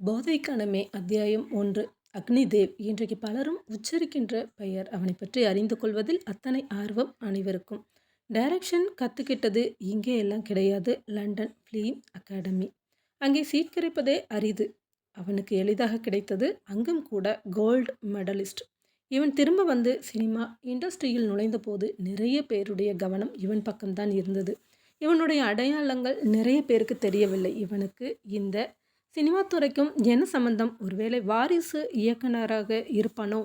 போதைக்கானமே அத்தியாயம் 1. அக்னிதேவ். இன்றைக்கு பலரும் உச்சரிக்கின்ற பெயர். அவனை பற்றி அறிந்து கொள்வதில் அத்தனை ஆர்வம் அனைவருக்கும். டைரக்ஷன் கற்றுக்கிட்டது இங்கே எல்லாம் கிடையாது. London film academy. அங்கே சீட் கிடைப்பதே அரிது. அவனுக்கு எளிதாக கிடைத்தது. அங்கும் கூட கோல்டு மெடலிஸ்ட். இவன் திரும்ப வந்து சினிமா இண்டஸ்ட்ரியில் நுழைந்தபோது நிறைய பேருடைய கவனம் இவன் பக்கம்தான் இருந்தது. இவனுடைய அடையாளங்கள் நிறைய பேருக்கு தெரியவில்லை. இவனுக்கு இந்த சினிமா துறைக்கும் என்ன சம்பந்தம்? ஒருவேளை வாரிசு இயக்குனராக இருப்பானோ?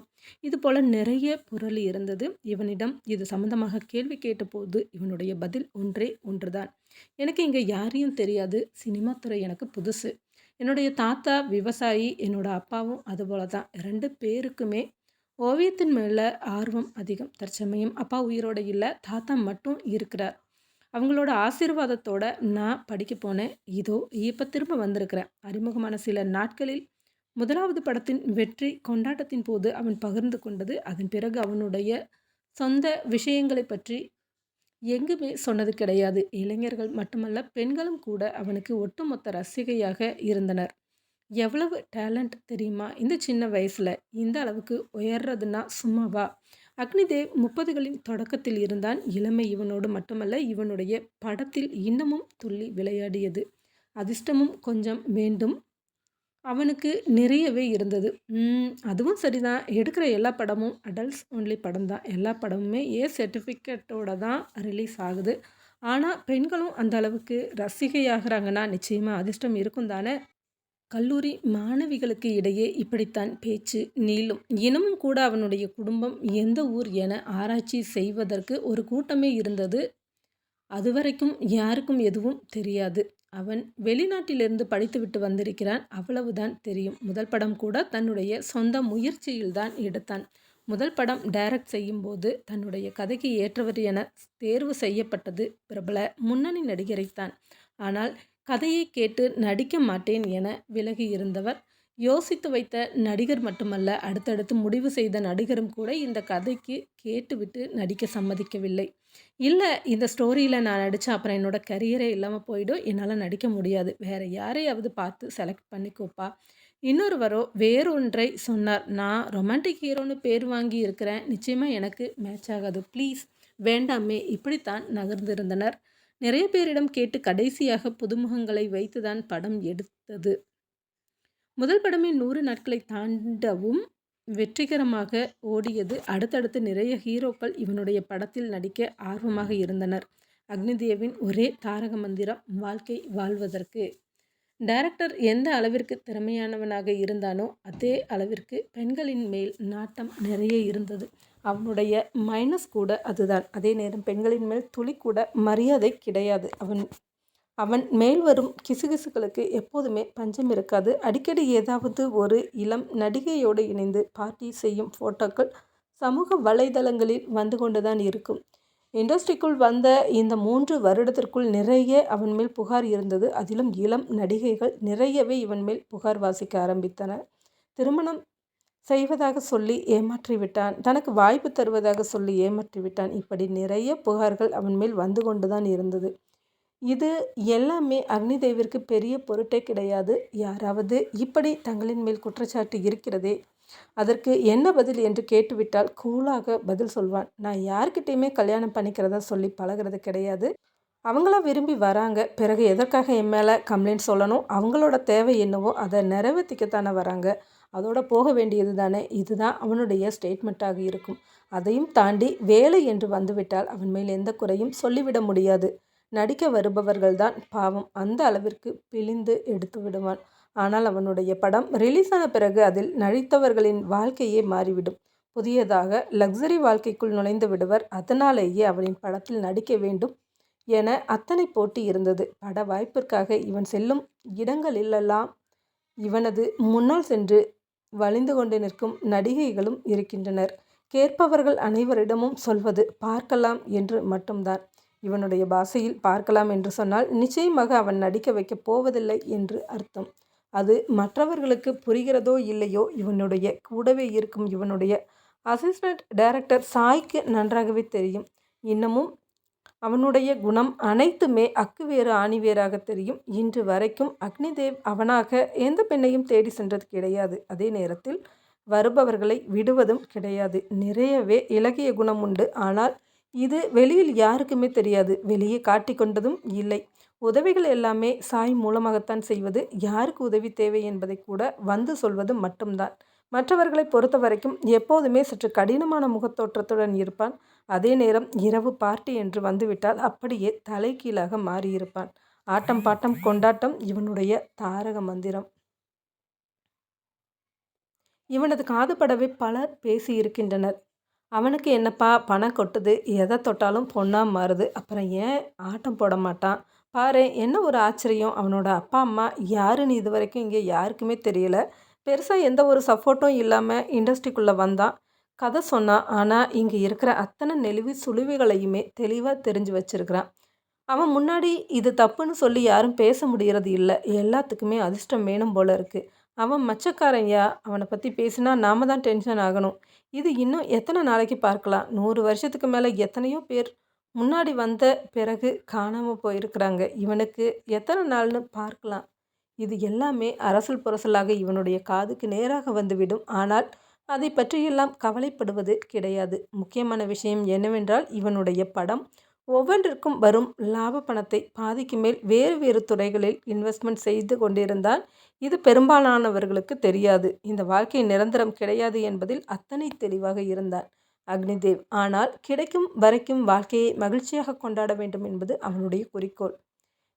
இது போல நிறைய புரளி இருந்தது. இவனிடம் இது சம்பந்தமாக கேள்வி கேட்டபோது இவனுடைய பதில் ஒன்றே ஒன்றுதான். எனக்கு இங்கே யாரையும் தெரியாது. சினிமா துறை எனக்கு புதுசு. என்னுடைய தாத்தா விவசாயி, என்னோட அப்பாவும் அதுபோல தான். 2 பேருக்குமே ஓவியத்தின் மேலே ஆர்வம் அதிகம். தற்சமயம் அப்பா உயிரோடு இல்லை, தாத்தா மட்டும் இருக்கிறார். அவங்களோட ஆசீர்வாதத்தோட நான் படிக்க போனேன். இதோ இப்போ திரும்ப வந்திருக்கிறேன். அறிமுகமான சில நாட்களில் முதலாவது படத்தின் வெற்றி கொண்டாட்டத்தின் போது அவன் பகிர்ந்து கொண்டது. அதன் பிறகு அவனுடைய சொந்த விஷயங்களை பற்றி எங்குமே சொன்னது கிடையாது. இளைஞர்கள் மட்டுமல்ல, பெண்களும் கூட அவனுக்கு ஒட்டுமொத்த ரசிகையாக இருந்தனர். எவ்வளவு டேலண்ட் தெரியுமா? இந்த சின்ன வயசில் இந்த அளவுக்கு உயர்றதுன்னா சும்மாவா? அக்னிதேவ் 30களின் தொடக்கத்தில் இருந்தான். இளமை இவனோடு மட்டுமல்ல, இவனுடைய படத்தில் இன்னமும் துள்ளி விளையாடியது. அதிர்ஷ்டமும் கொஞ்சம் வேண்டும். அவனுக்கு நிறையவே இருந்தது. அதுவும் சரிதான். எடுக்கிற எல்லா படமும் அடல்ட்ஸ் ஒன்லி படம் தான். எல்லா படமுமே சர்டிஃபிகேட்டோட தான் ரிலீஸ் ஆகுது. ஆனால் பெண்களும் அந்த அளவுக்கு ரசிகையாகிறாங்கன்னா நிச்சயமாக அதிர்ஷ்டம் இருக்கும் தானே. கல்லூரி மாணவிகளுக்கு இடையே இப்படித்தான் பேச்சு நீளும். இன்னமும் கூட அவனுடைய குடும்பம் எந்த ஊர் என ஆராய்ச்சி செய்வதற்கு ஒரு கூட்டமே இருந்தது. அதுவரைக்கும் யாருக்கும் எதுவும் தெரியாது. அவன் வெளிநாட்டிலிருந்து படித்துவிட்டு வந்திருக்கிறான், அவ்வளவுதான் தெரியும். முதல் படம் கூட தன்னுடைய சொந்த முயற்சியில்தான் எடுத்தான். முதல் படம் டைரக்ட் செய்யும்போது தன்னுடைய கதைக்கு ஏற்றவர் என தேர்வு செய்யப்பட்டது பிரபல முன்னணி நடிகரைத்தான். ஆனால் கதையை கேட்டு நடிக்க மாட்டேன் என விலகி இருந்தவர். யோசித்து வைத்த நடிகர் மட்டுமல்ல, அடுத்தடுத்து முடிவு செய்த நடிகரும் கூட இந்த கதைக்கு கேட்டுவிட்டு நடிக்க சம்மதிக்கவில்லை. இல்லை, இந்த ஸ்டோரியில் நான் நடித்தா அப்புறம் என்னோட கரியரே இல்லாமல் போயிடும், என்னால் நடிக்க முடியாது, வேறு யாரையாவது பார்த்து செலக்ட் பண்ணிக்கோப்பா. இன்னொருவரோ வேறொன்றை சொன்னார். நான் ரொமான்டிக் ஹீரோன்னு பேர் வாங்கி இருக்கிறேன், நிச்சயமாக எனக்கு மேட்ச் ஆகாது, ப்ளீஸ் வேண்டாமே. இப்படித்தான் நகர்ந்திருந்தனர். நிறைய பேரிடம் கேட்டு கடைசியாக புதுமுகங்களை வைத்துதான் படம் எடுத்தது. முதல் படமே 100 நாட்களை தாண்டவும் வெற்றிகரமாக ஓடியது. அடுத்தடுத்து நிறைய ஹீரோக்கள் இவனுடைய படத்தில் நடிக்க ஆர்வமாக இருந்தனர். அக்னிதேவின் ஒரே தாரக மந்திரம் வாழ்க்கை வாழ்வதற்கு. டைரக்டர் எந்த அளவிற்கு திறமையானவனாக இருந்தானோ அதே அளவிற்கு பெண்களின் மேல் நாட்டம் நிறைய இருந்தது. அவனுடைய மைனஸ் கூட அதுதான். அதே நேரம் பெண்களின் மேல் துளி கூட மரியாதை கிடையாது. அவன் அவன் மேல் வரும் கிசுகிசுகளுக்கு எப்போதுமே பஞ்சம் இருக்காது. அடிக்கடி ஏதாவது ஒரு இளம் நடிகையோடு இணைந்து பார்ட்டி செய்யும் ஃபோட்டோக்கள் சமூக வலைதளங்களில் வந்து கொண்டுதான் இருக்கும். இண்டஸ்ட்ரிக்குள் வந்த இந்த 3 வருடத்திற்குள் நிறைய அவன் மேல் புகார் இருந்தது. அதிலும் இளம் நடிகைகள் நிறையவே இவன் மேல் புகார் வாசிக்க ஆரம்பித்தனர். திருமணம் செய்வதாக சொல்லி ஏமாற்றிவிட்டான், தனக்கு வாய்ப்பு தருவதாக சொல்லி ஏமாற்றிவிட்டான். இப்படி நிறைய புகார்கள் அவன் மேல் வந்து கொண்டுதான் இருந்தது. இது எல்லாமே அக்னிதேவிற்கு பெரிய பொருட்டே கிடையாது. யாராவது இப்படி தங்களின் மேல் குற்றச்சாட்டு இருக்கிறதே, அதற்கு என்ன பதில் என்று கேட்டுவிட்டால் கூலாக பதில் சொல்வான். நான் யார்கிட்டையுமே கல்யாணம் பண்ணிக்கிறதா சொல்லி பழகிறது கிடையாது. அவங்களா விரும்பி வராங்க. பிறகு எதற்காக என் மேலே கம்ப்ளைண்ட் சொல்லணும்? அவங்களோட தேவை என்னவோ அதை நிறைவேற்றிக்கத்தானே வராங்க. அதோட போக வேண்டியது தானே. இதுதான் அவனுடைய ஸ்டேட்மெண்ட்டாக இருக்கும். அதையும் தாண்டி வேலை என்று வந்துவிட்டால் அவன் மேல் எந்த குறையும் சொல்லிவிட முடியாது. நடிக்க வருபவர்கள்தான் பாவம் அந்த அளவிற்கு பிழிந்து எடுத்து விடுவான். ஆனால் அவனுடைய படம் ரிலீஸ் ஆன பிறகு அதில் நடித்தவர்களின் வாழ்க்கையே மாறிவிடும். புதியதாக லக்ஸரி வாழ்க்கைக்குள் நுழைந்து விடுவர். அதனாலேயே அவனின் படத்தில் நடிக்க வேண்டும் என அத்தனை போட்டி இருந்தது. பட வாய்ப்பிற்காக இவன் செல்லும் இடங்களிலெல்லாம் இவனது முன்னால் சென்று வழிந்து கொண்டு நிற்கும் நடிகைகளும் இருக்கின்றனர். கேட்பவர்கள் அனைவரிடமும் சொல்வது பார்க்கலாம் என்று மட்டும்தான். இவனுடைய பாஷையில் பார்க்கலாம் என்று சொன்னால் நிச்சயமாக அவன் நடிக்க வைக்கப் போவதில்லை என்று அர்த்தம். அது மற்றவர்களுக்கு புரிகிறதோ இல்லையோ, இவனுடைய கூடவே இருக்கும் இவனுடைய அசிஸ்டன்ட் டைரக்டர் சாய்க்கு நன்றாகவே தெரியும். இன்னமும் அவனுடைய குணம் அனைத்துமே அக்கு வேறு ஆணி வேறாக தெரியும். இன்று வரைக்கும் அக்னிதேவ் அவனாக எந்த பெண்ணையும் தேடி சென்றது கிடையாது. அதே நேரத்தில் வருபவர்களை விடுவதும் கிடையாது. நிறையவே இளகிய குணம் உண்டு. ஆனால் இது வெளியில் யாருக்குமே தெரியாது. வெளியே காட்டிக்கொண்டதும் இல்லை. உதவிகள் எல்லாமே சாய் மூலமாகத்தான் செய்வது. யாருக்கு உதவி தேவை என்பதை கூட வந்து சொல்வது மட்டும்தான். மற்றவர்களை பொறுத்த வரைக்கும் எப்போதுமே சற்று கடினமான முகத்தோற்றத்துடன் இருப்பான். அதே நேரம் இரவு பார்ட்டி என்று வந்துவிட்டால் அப்படியே தலைகீழாக மாறியிருப்பான். ஆட்டம் பாட்டம் கொண்டாட்டம் இவனுடைய தாரக மந்திரம். இவனது காதுபடவே பலர் பேசியிருக்கின்றனர். அவனுக்கு என்னப்பா பணம் கொட்டுது, எதை தொட்டாலும் பொண்ணா மாறுது, அப்புறம் ஏன் ஆட்டம் போட மாட்டான்? பாரேன், என்ன ஒரு ஆச்சரியம்! அவனோட அப்பா அம்மா யாருன்னு இது வரைக்கும் இங்கே யாருக்குமே தெரியல. பெருசாக எந்த ஒரு சப்போர்ட்டும் இல்லாமல் இண்டஸ்ட்ரிக்குள்ளே வந்தான். கதை சொன்னான். ஆனால் இங்கே இருக்கிற அத்தனை நெளிவு சுழிவுகளையுமே தெளிவாக தெரிஞ்சு வச்சிருக்கிறான். அவன் முன்னாடி இது தப்புன்னு சொல்லி யாரும் பேச முடியறது இல்லை. எல்லாத்துக்குமே அதிர்ஷ்டம் வேணும் போல இருக்குது. அவன் மச்சக்காரன்யா. அவனை பற்றி பேசினா நாம தான் டென்ஷன் ஆகணும். இது இன்னும் எத்தனை நாளைக்கு பார்க்கலாம்? 100 வருஷத்துக்கு மேலே எத்தனையோ பேர் முன்னாடி வந்த பிறகு காணாமல் போயிருக்கிறாங்க. இவனுக்கு எத்தனை நாள்னு பார்க்கலாம். இது எல்லாமே அரசல் புரசலாக இவனுடைய காதுக்கு நேராக வந்துவிடும். ஆனால் அதை பற்றியெல்லாம் கவலைப்படுவது கிடையாது. முக்கியமான விஷயம் என்னவென்றால் இவனுடைய படம் ஒவ்வொன்றிற்கும் வரும் லாப பணத்தை பாதிக்கு மேல் வேறு வேறு துறைகளில் இன்வெஸ்ட்மெண்ட் செய்து கொண்டிருந்தால் இது பெரும்பாலானவர்களுக்கு தெரியாது. இந்த வாழ்க்கை நிரந்தரம் கிடையாது என்பதில் அத்தனை தெளிவாக இருந்தான் அக்னிதேவ். ஆனால் கிடைக்கும் வரைக்கும் வாழ்க்கையை மகிழ்ச்சியாக கொண்டாட வேண்டும் என்பது அவனுடைய குறிக்கோள்.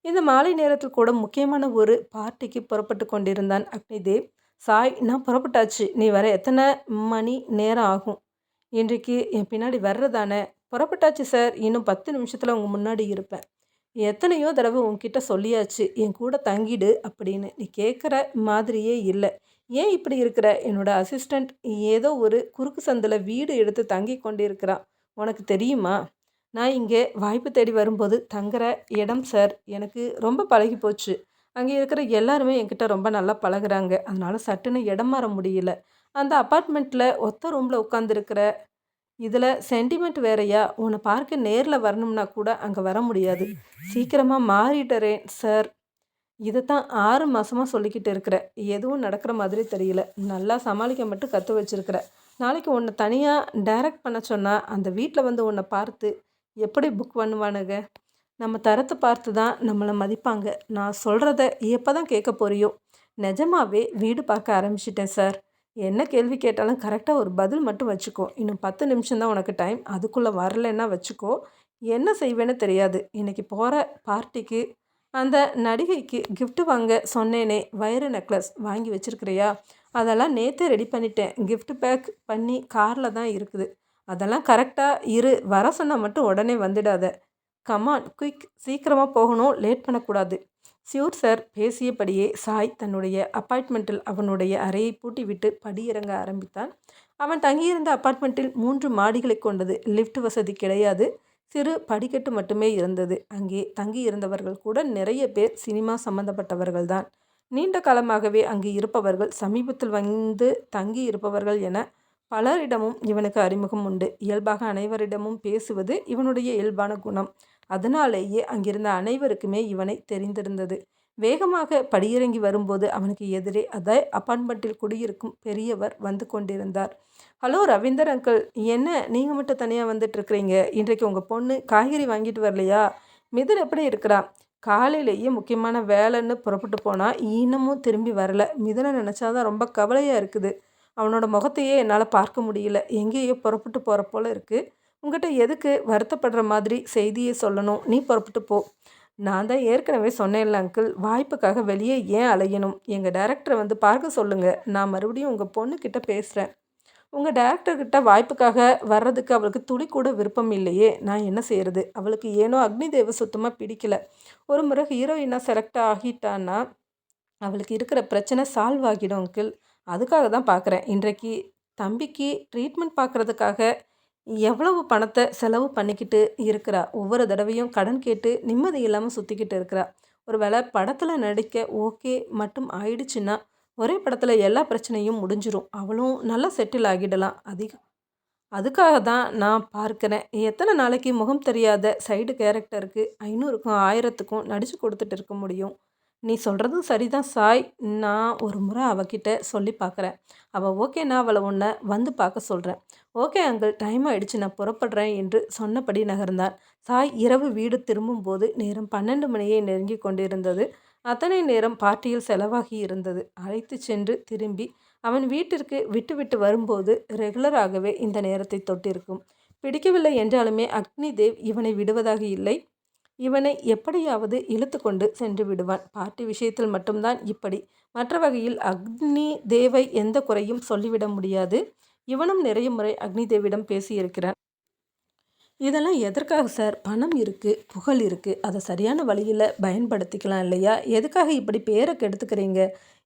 இந்த மாலை நேரத்தில் கூட முக்கியமான ஒரு பார்ட்டிக்கு புறப்பட்டு கொண்டிருந்தான் அக்னிதேவ். சாய், நான் புறப்பட்டாச்சு. நீ வர எத்தனை மணி நேரம் ஆகும்? இன்றைக்கு என் பின்னாடி வர்றதானே? புறப்பட்டாச்சு சார். இன்னும் 10 நிமிஷத்தில் உங்கள் முன்னாடி இருப்பேன். எத்தனையோ தடவை உன்கிட்ட சொல்லியாச்சு என் கூட தங்கிடு அப்படின்னு. நீ கேட்குற மாதிரியே இல்லை. ஏன் இப்படி இருக்கிற? என்னோட அசிஸ்டண்ட் ஏதோ ஒரு குறுக்கு சந்தில் வீடு எடுத்து தங்கி கொண்டு இருக்கிறான். உனக்கு தெரியுமா? நான் இங்கே வாய்ப்பு தேடி வரும்போது தங்குற இடம் சார் எனக்கு ரொம்ப பழகி போச்சு. அங்கே இருக்கிற எல்லாருமே என்கிட்ட ரொம்ப நல்லா பழகுறாங்க. அதனால் சட்டுன்னு இடம் மாற முடியல. அந்த அப்பார்ட்மெண்ட்டில் ஒத்த ரூமில் உட்காந்துருக்கிற இதில் சென்டிமெண்ட் வேறையா? உன்னை பார்க்க நேரில் வரணும்னா கூட அங்கே வர முடியாது. சீக்கிரமாக மாறிடுறேன் சார். இதைத்தான் 6 மாதமாக சொல்லிக்கிட்டு இருக்கிற. எதுவும் நடக்கிற மாதிரி தெரியல. நல்லா சமாளிக்க மட்டும் கற்று வச்சிருக்கிற. நாளைக்கு உன்னை தனியாக டைரக்ட் பண்ண சொன்னால் அந்த வீட்டில் வந்து உன்னை பார்த்து எப்படி புக் பண்ணுவானுங்க? நம்ம தரத்தை பார்த்து தான் நம்மளை மதிப்பாங்க. நான் சொல்கிறத எப்போ தான் கேட்க போறியோ? நிஜமாவே வீடு பார்க்க ஆரம்பிச்சிட்டேன் சார். என்ன கேள்வி கேட்டாலும் கரெக்டாக ஒரு பதில் மட்டும் வச்சுக்கோ. இன்னும் 10 நிமிஷம் தான் உனக்கு டைம். அதுக்குள்ளே வரலைன்னா வச்சுக்கோ. என்ன செய்வேன்னு தெரியாது. இன்றைக்கி போகிற பார்ட்டிக்கு அந்த நடிகைக்கு gift வாங்க சொன்னேனே, வைர நெக்லஸ் வாங்கி வச்சுருக்கிறியா? அதெல்லாம் நேற்றே ரெடி பண்ணிட்டேன். gift பேக் பண்ணி காரில் தான் இருக்குது. அதெல்லாம் கரெக்டாக இரு. வர சொன்னால் மட்டும் உடனே வந்துடாத. கமான் குயிக், சீக்கிரமாக போகணும், லேட் பண்ணக்கூடாது. Sure sir. பேசியபடியே சாய் தன்னுடைய அப்பார்ட்மெண்ட்டில் அவனுடைய அறையை பூட்டிவிட்டு படியிறங்க ஆரம்பித்தான். அவன் தங்கியிருந்த அப்பார்ட்மெண்ட்டில் 3 மாடிகளை கொண்டது. லிஃப்ட் வசதி கிடையாது. சிறு படிக்கட்டு மட்டுமே இருந்தது. அங்கே தங்கியிருந்தவர்கள் கூட நிறைய பேர் சினிமா சம்பந்தப்பட்டவர்கள்தான். நீண்ட காலமாகவே அங்கு இருப்பவர்கள், சமீபத்தில் வந்து தங்கி இருப்பவர்கள் என பலரிடமும் இவனுக்கு அறிமுகம் உண்டு. இயல்பாக அனைவரிடமும் பேசுவது இவனுடைய இயல்பான குணம். அதனாலேயே அங்கிருந்த அனைவருக்குமே இவனை தெரிந்திருந்தது. வேகமாக படியிறங்கி வரும்போது அவனுக்கு எதிரே அதே அப்பார்ட்மெண்ட்டில் குடியிருக்கும் பெரியவர் வந்து கொண்டிருந்தார். ஹலோ ரவீந்தர் அங்கிள், என்ன நீங்கள் மட்டும் தனியாக வந்துட்டுருக்கிறீங்க? இன்றைக்கு உங்கள் பொண்ணு காய்கறி வாங்கிட்டு வரலையா? மிதுன் எப்படி இருக்கிறான்? காலையிலேயே முக்கியமான வேலைன்னு புறப்பட்டு போனால் இன்னமும் திரும்பி வரல. மிதுனை நினச்சாதான் ரொம்ப கவலையாக இருக்குது. அவனோட முகத்தையே என்னால் பார்க்க முடியல. எங்கேயோ புறப்பட்டு போகிற போல் இருக்குது. உங்கள்கிட்ட எதுக்கு வருத்தப்படுற மாதிரி செய்தியை சொல்லணும்? நீ புறப்பட்டு போ. நான் தான் ஏற்கனவே சொன்னேன்ல அங்கிள், வாய்ப்புக்காக வெளியே ஏன் அலையணும்? எங்கள் டைரக்டரை வந்து பார்க்க சொல்லுங்கள். நான் மறுபடியும் உங்கள் பொண்ணுக்கிட்ட பேசுகிறேன். உங்கள் டைரக்டர்கிட்ட வாய்ப்புக்காக வர்றதுக்கு அவளுக்கு துளி கூட விருப்பம் இல்லையே. நான் என்ன செய்கிறது? அவளுக்கு ஏனோ அக்னிதேவ சுத்தமாக பிடிக்கல. ஒரு முறை ஹீரோயினாக செலக்ட் ஆகிட்டான்னா அவளுக்கு இருக்கிற பிரச்சனை சால்வ் ஆகிடும் அங்கிள். அதுக்காக தான் பார்க்குறேன். இன்றைக்கு தம்பிக்கு ட்ரீட்மெண்ட் பார்க்குறதுக்காக எவ்வளவு பணத்தை செலவு பண்ணிக்கிட்டு இருக்கிறா. ஒவ்வொரு தடவையும் கடன் கேட்டு நிம்மதி இல்லாமல் சுற்றிக்கிட்டு இருக்கிறா. ஒரு வேளை படத்தில் நடிக்க ஓகே மட்டும் ஆயிடுச்சுன்னா ஒரே படத்தில் எல்லா பிரச்சனையும் முடிஞ்சிடும். அவளும் நல்லா செட்டில் ஆகிடலாம். அதுக்காக தான் நான் பார்க்கிறேன். எத்தனை நாளைக்கு முகம் தெரியாத சைடு கேரக்டருக்கு 500க்கும் 1000த்துக்கும் நடிச்சு கொடுத்துட்டு இருக்க முடியும்? நீ சொல்றதும் சரிதான் சாய். நான் ஒரு முறை அவகிட்ட சொல்லி பார்க்குறேன். அவ ஓகேன்னா அவள உன்னை வந்து பார்க்க சொல்றேன். ஓகே அங்கிள், டைம் ஆயிடுச்சு, நான் புறப்படுறேன் என்று சொன்னபடி நகர்ந்தான். சாய் இரவு வீடு திரும்பும்போது நேரம் 12 மணியை நெருங்கிக் கொண்டிருந்தது. அத்தனை நேரம் பார்ட்டியில் செலவாகி இருந்தது. அழைத்துச் சென்று திரும்பி அவன் வீட்டிற்கு விட்டுவிட்டு வரும்போது ரெகுலராகவே இந்த நேரத்தை தொட்டிருக்கும். பிடிக்கவில்லை என்றாலுமே அக்னி தேவ் இவனை விடுவதாக இல்லை. இவனை எப்படியாவது இழுத்து கொண்டு சென்று விடுவான். பார்ட்டி விஷயத்தில் மட்டும்தான் இப்படி. மற்ற வகையில் அக்னி தேவை எந்த குறையும் சொல்லிவிட முடியாது. இவனும் நிறைய முறை அக்னி தேவிடம் பேசியிருக்கிறான். இதெல்லாம் எதற்காக சார்? பணம் இருக்குது, புகழ் இருக்குது, அதை சரியான வழியில் பயன்படுத்திக்கலாம் இல்லையா? எதுக்காக இப்படி பேரை கெடுத்துக்கிறீங்க?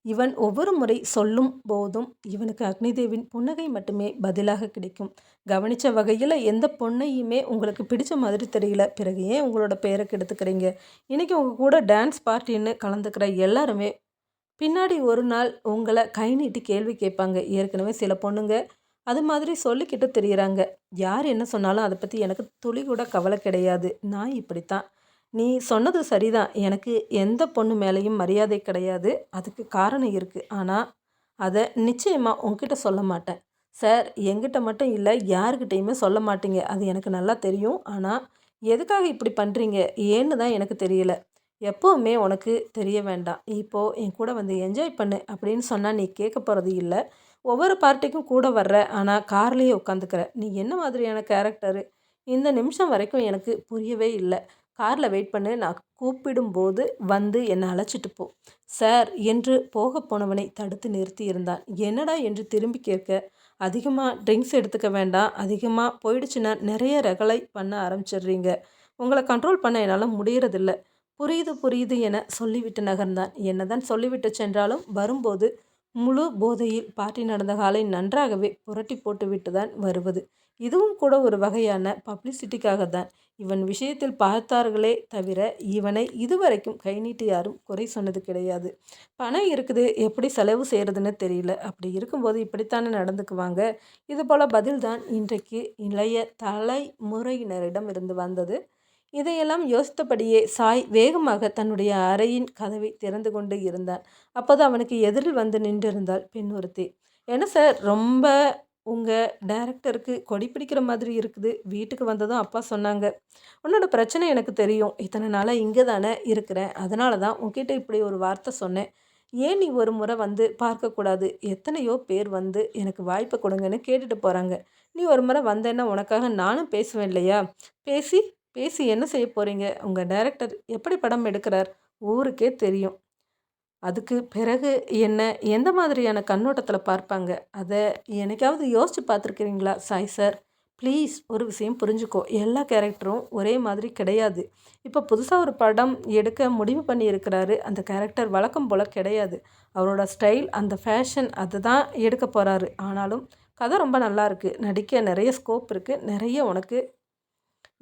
இவன் ஒவ்வொரு முறை சொல்லும் போதும் இவனுக்கு அக்னிதேவின் புன்னகை மட்டுமே பதிலாக கிடைக்கும். கவனித்த வகையில் எந்த பொண்ணையுமே உங்களுக்கு பிடிச்ச மாதிரி தெரியல. பிறகு ஏன் உங்களோட பேரை கெடுத்துக்கிறீங்க? இன்றைக்கி உங்கள் கூட டான்ஸ் பார்ட்டின்னு கலந்துக்கிற எல்லாருமே பின்னாடி ஒரு நாள் உங்களை கை நீட்டி கேள்வி கேட்பாங்க. ஏற்கனவே சில பொண்ணுங்க அது மாதிரி சொல்லிக்கிட்டு தெரியுறாங்க. யார் என்ன சொன்னாலும் அதை பற்றி எனக்கு துளி கூட கவலை கிடையாது. நான் இப்படித்தான். நீ சொன்னது சரிதான். எனக்கு எந்த பொண்ணு மேலேயும் மரியாதை கிடையாது. அதுக்கு காரணம் இருக்குது. ஆனால் அதை நிச்சயமாக உங்ககிட்ட சொல்ல மாட்டேன். சார், என்கிட்ட மட்டும் இல்லை, யாருக்கிட்டேயுமே சொல்ல மாட்டீங்க. அது எனக்கு நல்லா தெரியும். ஆனால் எதுக்காக இப்படி பண்ணுறீங்க ஏன்னு தான் எனக்கு தெரியல. எப்போவுமே உனக்கு தெரிய வேண்டாம். இப்போது என் கூட வந்து என்ஜாய் பண்ணு அப்படின்னு சொன்னால் நீ கேட்க போகிறது இல்லை. ஒவ்வொரு பார்ட்டிக்கும் கூட வர்ற, ஆனால் கார்லேயே உட்காந்துக்கிற. நீ என்ன மாதிரியான கேரக்டரு? இந்த நிமிஷம் வரைக்கும் எனக்கு புரியவே இல்லை. காரில் வெயிட் பண்ணு, நான் கூப்பிடும்போது வந்து என்னை அழைச்சிட்டு போ சார் என்று போக போனவனை தடுத்து நிறுத்தி இருந்தான். என்னடா என்று திரும்பி கேட்க, அதிகமாக ட்ரிங்க்ஸ் எடுத்துக்க வேண்டாம், அதிகமாக போயிடுச்சுன்னா நிறைய ரகளை பண்ண ஆரம்பிச்சிடுறீங்க, உங்களை கண்ட்ரோல் பண்ண என்னால் முடியறதில்ல. புரியுது புரியுது என சொல்லிவிட்டு நகர்ந்தான். என்னதான் சொல்லிவிட்டு சென்றாலும் வரும்போது முழு போதையில் பார்ட்டி நடந்த காலை நன்றாகவே புரட்டி போட்டுவிட்டு தான் வருவது. இதுவும் கூட ஒரு வகையான பப்ளிசிட்டிக்காக தான். இவன் விஷயத்தில் பார்த்தார்களே தவிர இவனை இதுவரைக்கும் கை நீட்டி யாரும் குறை சொன்னது கிடையாது. பணம் இருக்குது, எப்படி செலவு செய்கிறதுன்னு தெரியல. அப்படி இருக்கும்போது இப்படித்தானே நடந்துக்குவாங்க. இதுபோல் பதில்தான் இன்றைக்கு இளைய தலைமுறையினரிடம் இருந்து வந்தது. இதையெல்லாம் யோசித்தபடியே சாய் வேகமாக தன்னுடைய அறையின் கதவை திறந்து கொண்டு இருந்தான். அப்போது அவனுக்கு எதிரில் வந்து நின்றிருந்தாள் பெண் ஒருத்தி. என்ன சார், ரொம்ப உங்கள் டைரக்டருக்கு கொடி பிடிக்கிற மாதிரி இருக்குது. வீட்டுக்கு வந்ததும் அப்பா சொன்னாங்க, உன்னோட பிரச்சனை எனக்கு தெரியும், இத்தனை நாளாக இங்கே தானே இருக்கிறேன், அதனால தான் உன்கிட்ட இப்படி ஒரு வார்த்தை சொன்னேன். ஏன் நீ ஒரு முறை வந்து பார்க்கக்கூடாது? எத்தனையோ பேர் வந்து எனக்கு வாய்ப்பை கொடுங்கன்னு கேட்டுட்டு போகிறாங்க. நீ ஒரு முறை வந்தேன்னா உனக்காக நானும் பேசுவேன் இல்லையா? பேசி பேசி என்ன செய்ய போகிறீங்க? உங்கள் டைரக்டர் எப்படி படம் எடுக்கிறார் ஊருக்கே தெரியும். அதுக்கு பிறகு என்ன எந்த மாதிரியான கண்ணோட்டத்தில் பார்ப்பாங்க? அதை என்னைக்காவது யோசித்து பார்த்துருக்கிறீங்களா சாய் சார்? ப்ளீஸ் ஒரு விஷயம் புரிஞ்சுக்கோ, எல்லா கேரக்டரும் ஒரே மாதிரி கிடையாது. இப்போ புதுசாக ஒரு படம் எடுக்க முடிவு பண்ணி இருக்கிறாரு. அந்த கேரக்டர் வழக்கம் போல் கிடையாது. அவரோட ஸ்டைல், அந்த ஃபேஷன், அதை தான் எடுக்க போகிறாரு. ஆனாலும் கதை ரொம்ப நல்லா இருக்குது, நடிக்க நிறைய ஸ்கோப் இருக்குது, நிறைய உனக்கு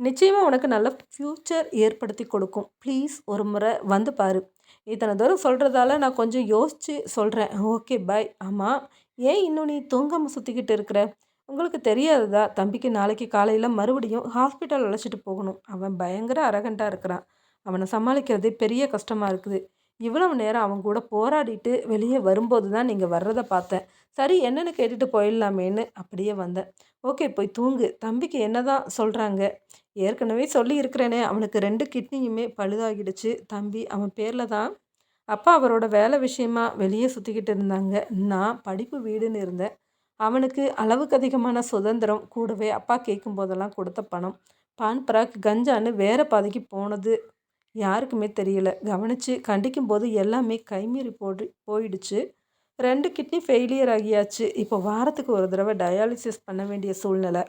நிச்சயமாக உனக்கு நல்ல ஃப்யூச்சர் ஏற்படுத்தி கொடுக்கும். ப்ளீஸ் ஒரு முறை வந்து பாரு. இத்தனை தூரம் சொல்கிறதால நான் கொஞ்சம் யோசித்து சொல்கிறேன். Okay bye. ஆமாம், ஏன் இன்னும் நீ தூங்காமல் சுற்றிக்கிட்டு இருக்கிற? உங்களுக்கு தெரியாததா? தம்பிக்கு நாளைக்கு காலையில் மறுபடியும் ஹாஸ்பிட்டல் அழைச்சிட்டு போகணும். அவன் பயங்கர அரகண்டாக இருக்கிறான். அவனை சமாளிக்கிறதே பெரிய கஷ்டமாக இருக்குது. இவ்வளவு நேரம் அவன் கூட போராடிட்டு வெளியே வரும்போது தான் நீங்கள் வர்றதை பார்த்தேன். சரி என்னென்னு கேட்டுட்டு போயிடலாமேன்னு அப்படியே வந்தேன். ஓகே போய் தூங்கு. தம்பிக்கு என்ன தான் சொல்கிறாங்க? ஏற்கனவே சொல்லி இருக்கிறேனே, அவனுக்கு 2 கிட்னியுமே பழுதாகிடுச்சு. தம்பி அவன் பேரில் தான். அப்பா அவரோட வேலை விஷயமா வெளியே சுற்றிக்கிட்டு இருந்தாங்க. நான் படிப்பு வீடுன்னு இருந்தேன். அவனுக்கு அளவுக்கு அதிகமான சுதந்திரம், கூடவே அப்பா கேட்கும் போதெல்லாம் கொடுத்த பணம், பான் பராக் கஞ்சான்னு வேறு பாதைக்கு போனது யாருக்குமே தெரியல. கவனித்து கண்டிக்கும் போது எல்லாமே கைமீறி போயிடுச்சு. 2 கிட்னி ஃபெயிலியர் ஆகியாச்சு. இப்போ வாரத்துக்கு ஒரு தடவை டயாலிசிஸ் பண்ண வேண்டிய சூழ்நிலை.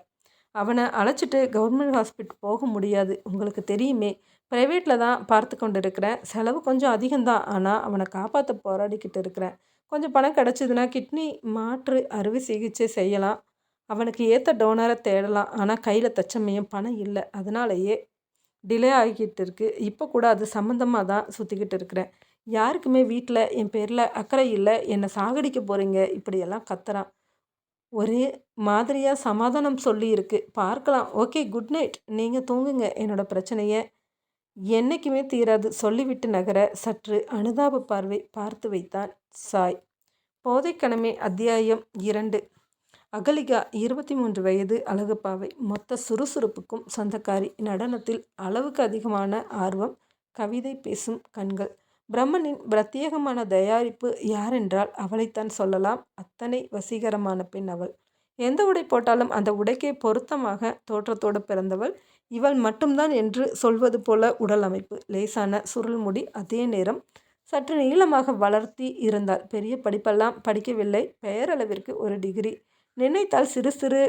அவனை அழைச்சிட்டு கவர்மெண்ட் ஹாஸ்பிட்டல் போக முடியாது. உங்களுக்கு தெரியுமே, ப்ரைவேட்டில் தான் பார்த்து கொண்டு இருக்கிறேன். செலவு கொஞ்சம் அதிகம்தான். ஆனால் அவனை காப்பாற்ற போராடிக்கிட்டு இருக்கிறேன். கொஞ்சம் பணம் கிடச்சிதுன்னா கிட்னி மாற்று அறுவை சிகிச்சை செய்யலாம். அவனுக்கு ஏற்ற டோனரை தேடலாம். ஆனால் கையில் தச்சமயம் பணம் இல்லை. அதனாலேயே டிலே ஆகிக்கிட்டு இருக்குது. இப்போ கூட அது சம்மந்தமாக தான் சுற்றிக்கிட்டு இருக்கிறேன். யாருக்குமே வீட்டில் என் பேரில் அக்கறை இல்லை. என்னை சாகடிக்க போகிறீங்க இப்படியெல்லாம் கத்துறான். ஒரே மாதிரியாக சமாதானம் சொல்லியிருக்கு. பார்க்கலாம். Okay, good night. நீங்கள் தூங்குங்க. என்னோட பிரச்சனையை என்னைக்குமே தீராது சொல்லிவிட்டு நகர சற்று அனுதாப பார்வை பார்த்து வைத்தான் சாய். போதைக்கணமே அத்தியாயம் 2. அகலிகா 23 வயது, அழகுப்பாவை, மொத்த சுறுசுறுப்புக்கும் சொந்தக்காரி, நடனத்தில் அளவுக்கு அதிகமான ஆர்வம், கவிதை பேசும் கண்கள். பிரம்மனின் பிரத்யேகமான தயாரிப்பு யாரென்றால் அவளைத்தான் சொல்லலாம். அத்தனை வசீகரமான பெண் அவள். எந்த உடை போட்டாலும் அந்த உடைக்கே பொருத்தமாக தோற்றத்தோடு பிறந்தவள் இவள் மட்டும்தான் என்று சொல்வது போல உடல் அமைப்பு, லேசான சுருள்முடி, அதே நேரம் சற்று நீளமாக வளர்த்தி இருந்தாள். பெரிய படிப்பெல்லாம் படிக்கவில்லை, பெயரளவிற்கு ஒரு டிகிரி. நினைத்தால் சிறு சிறு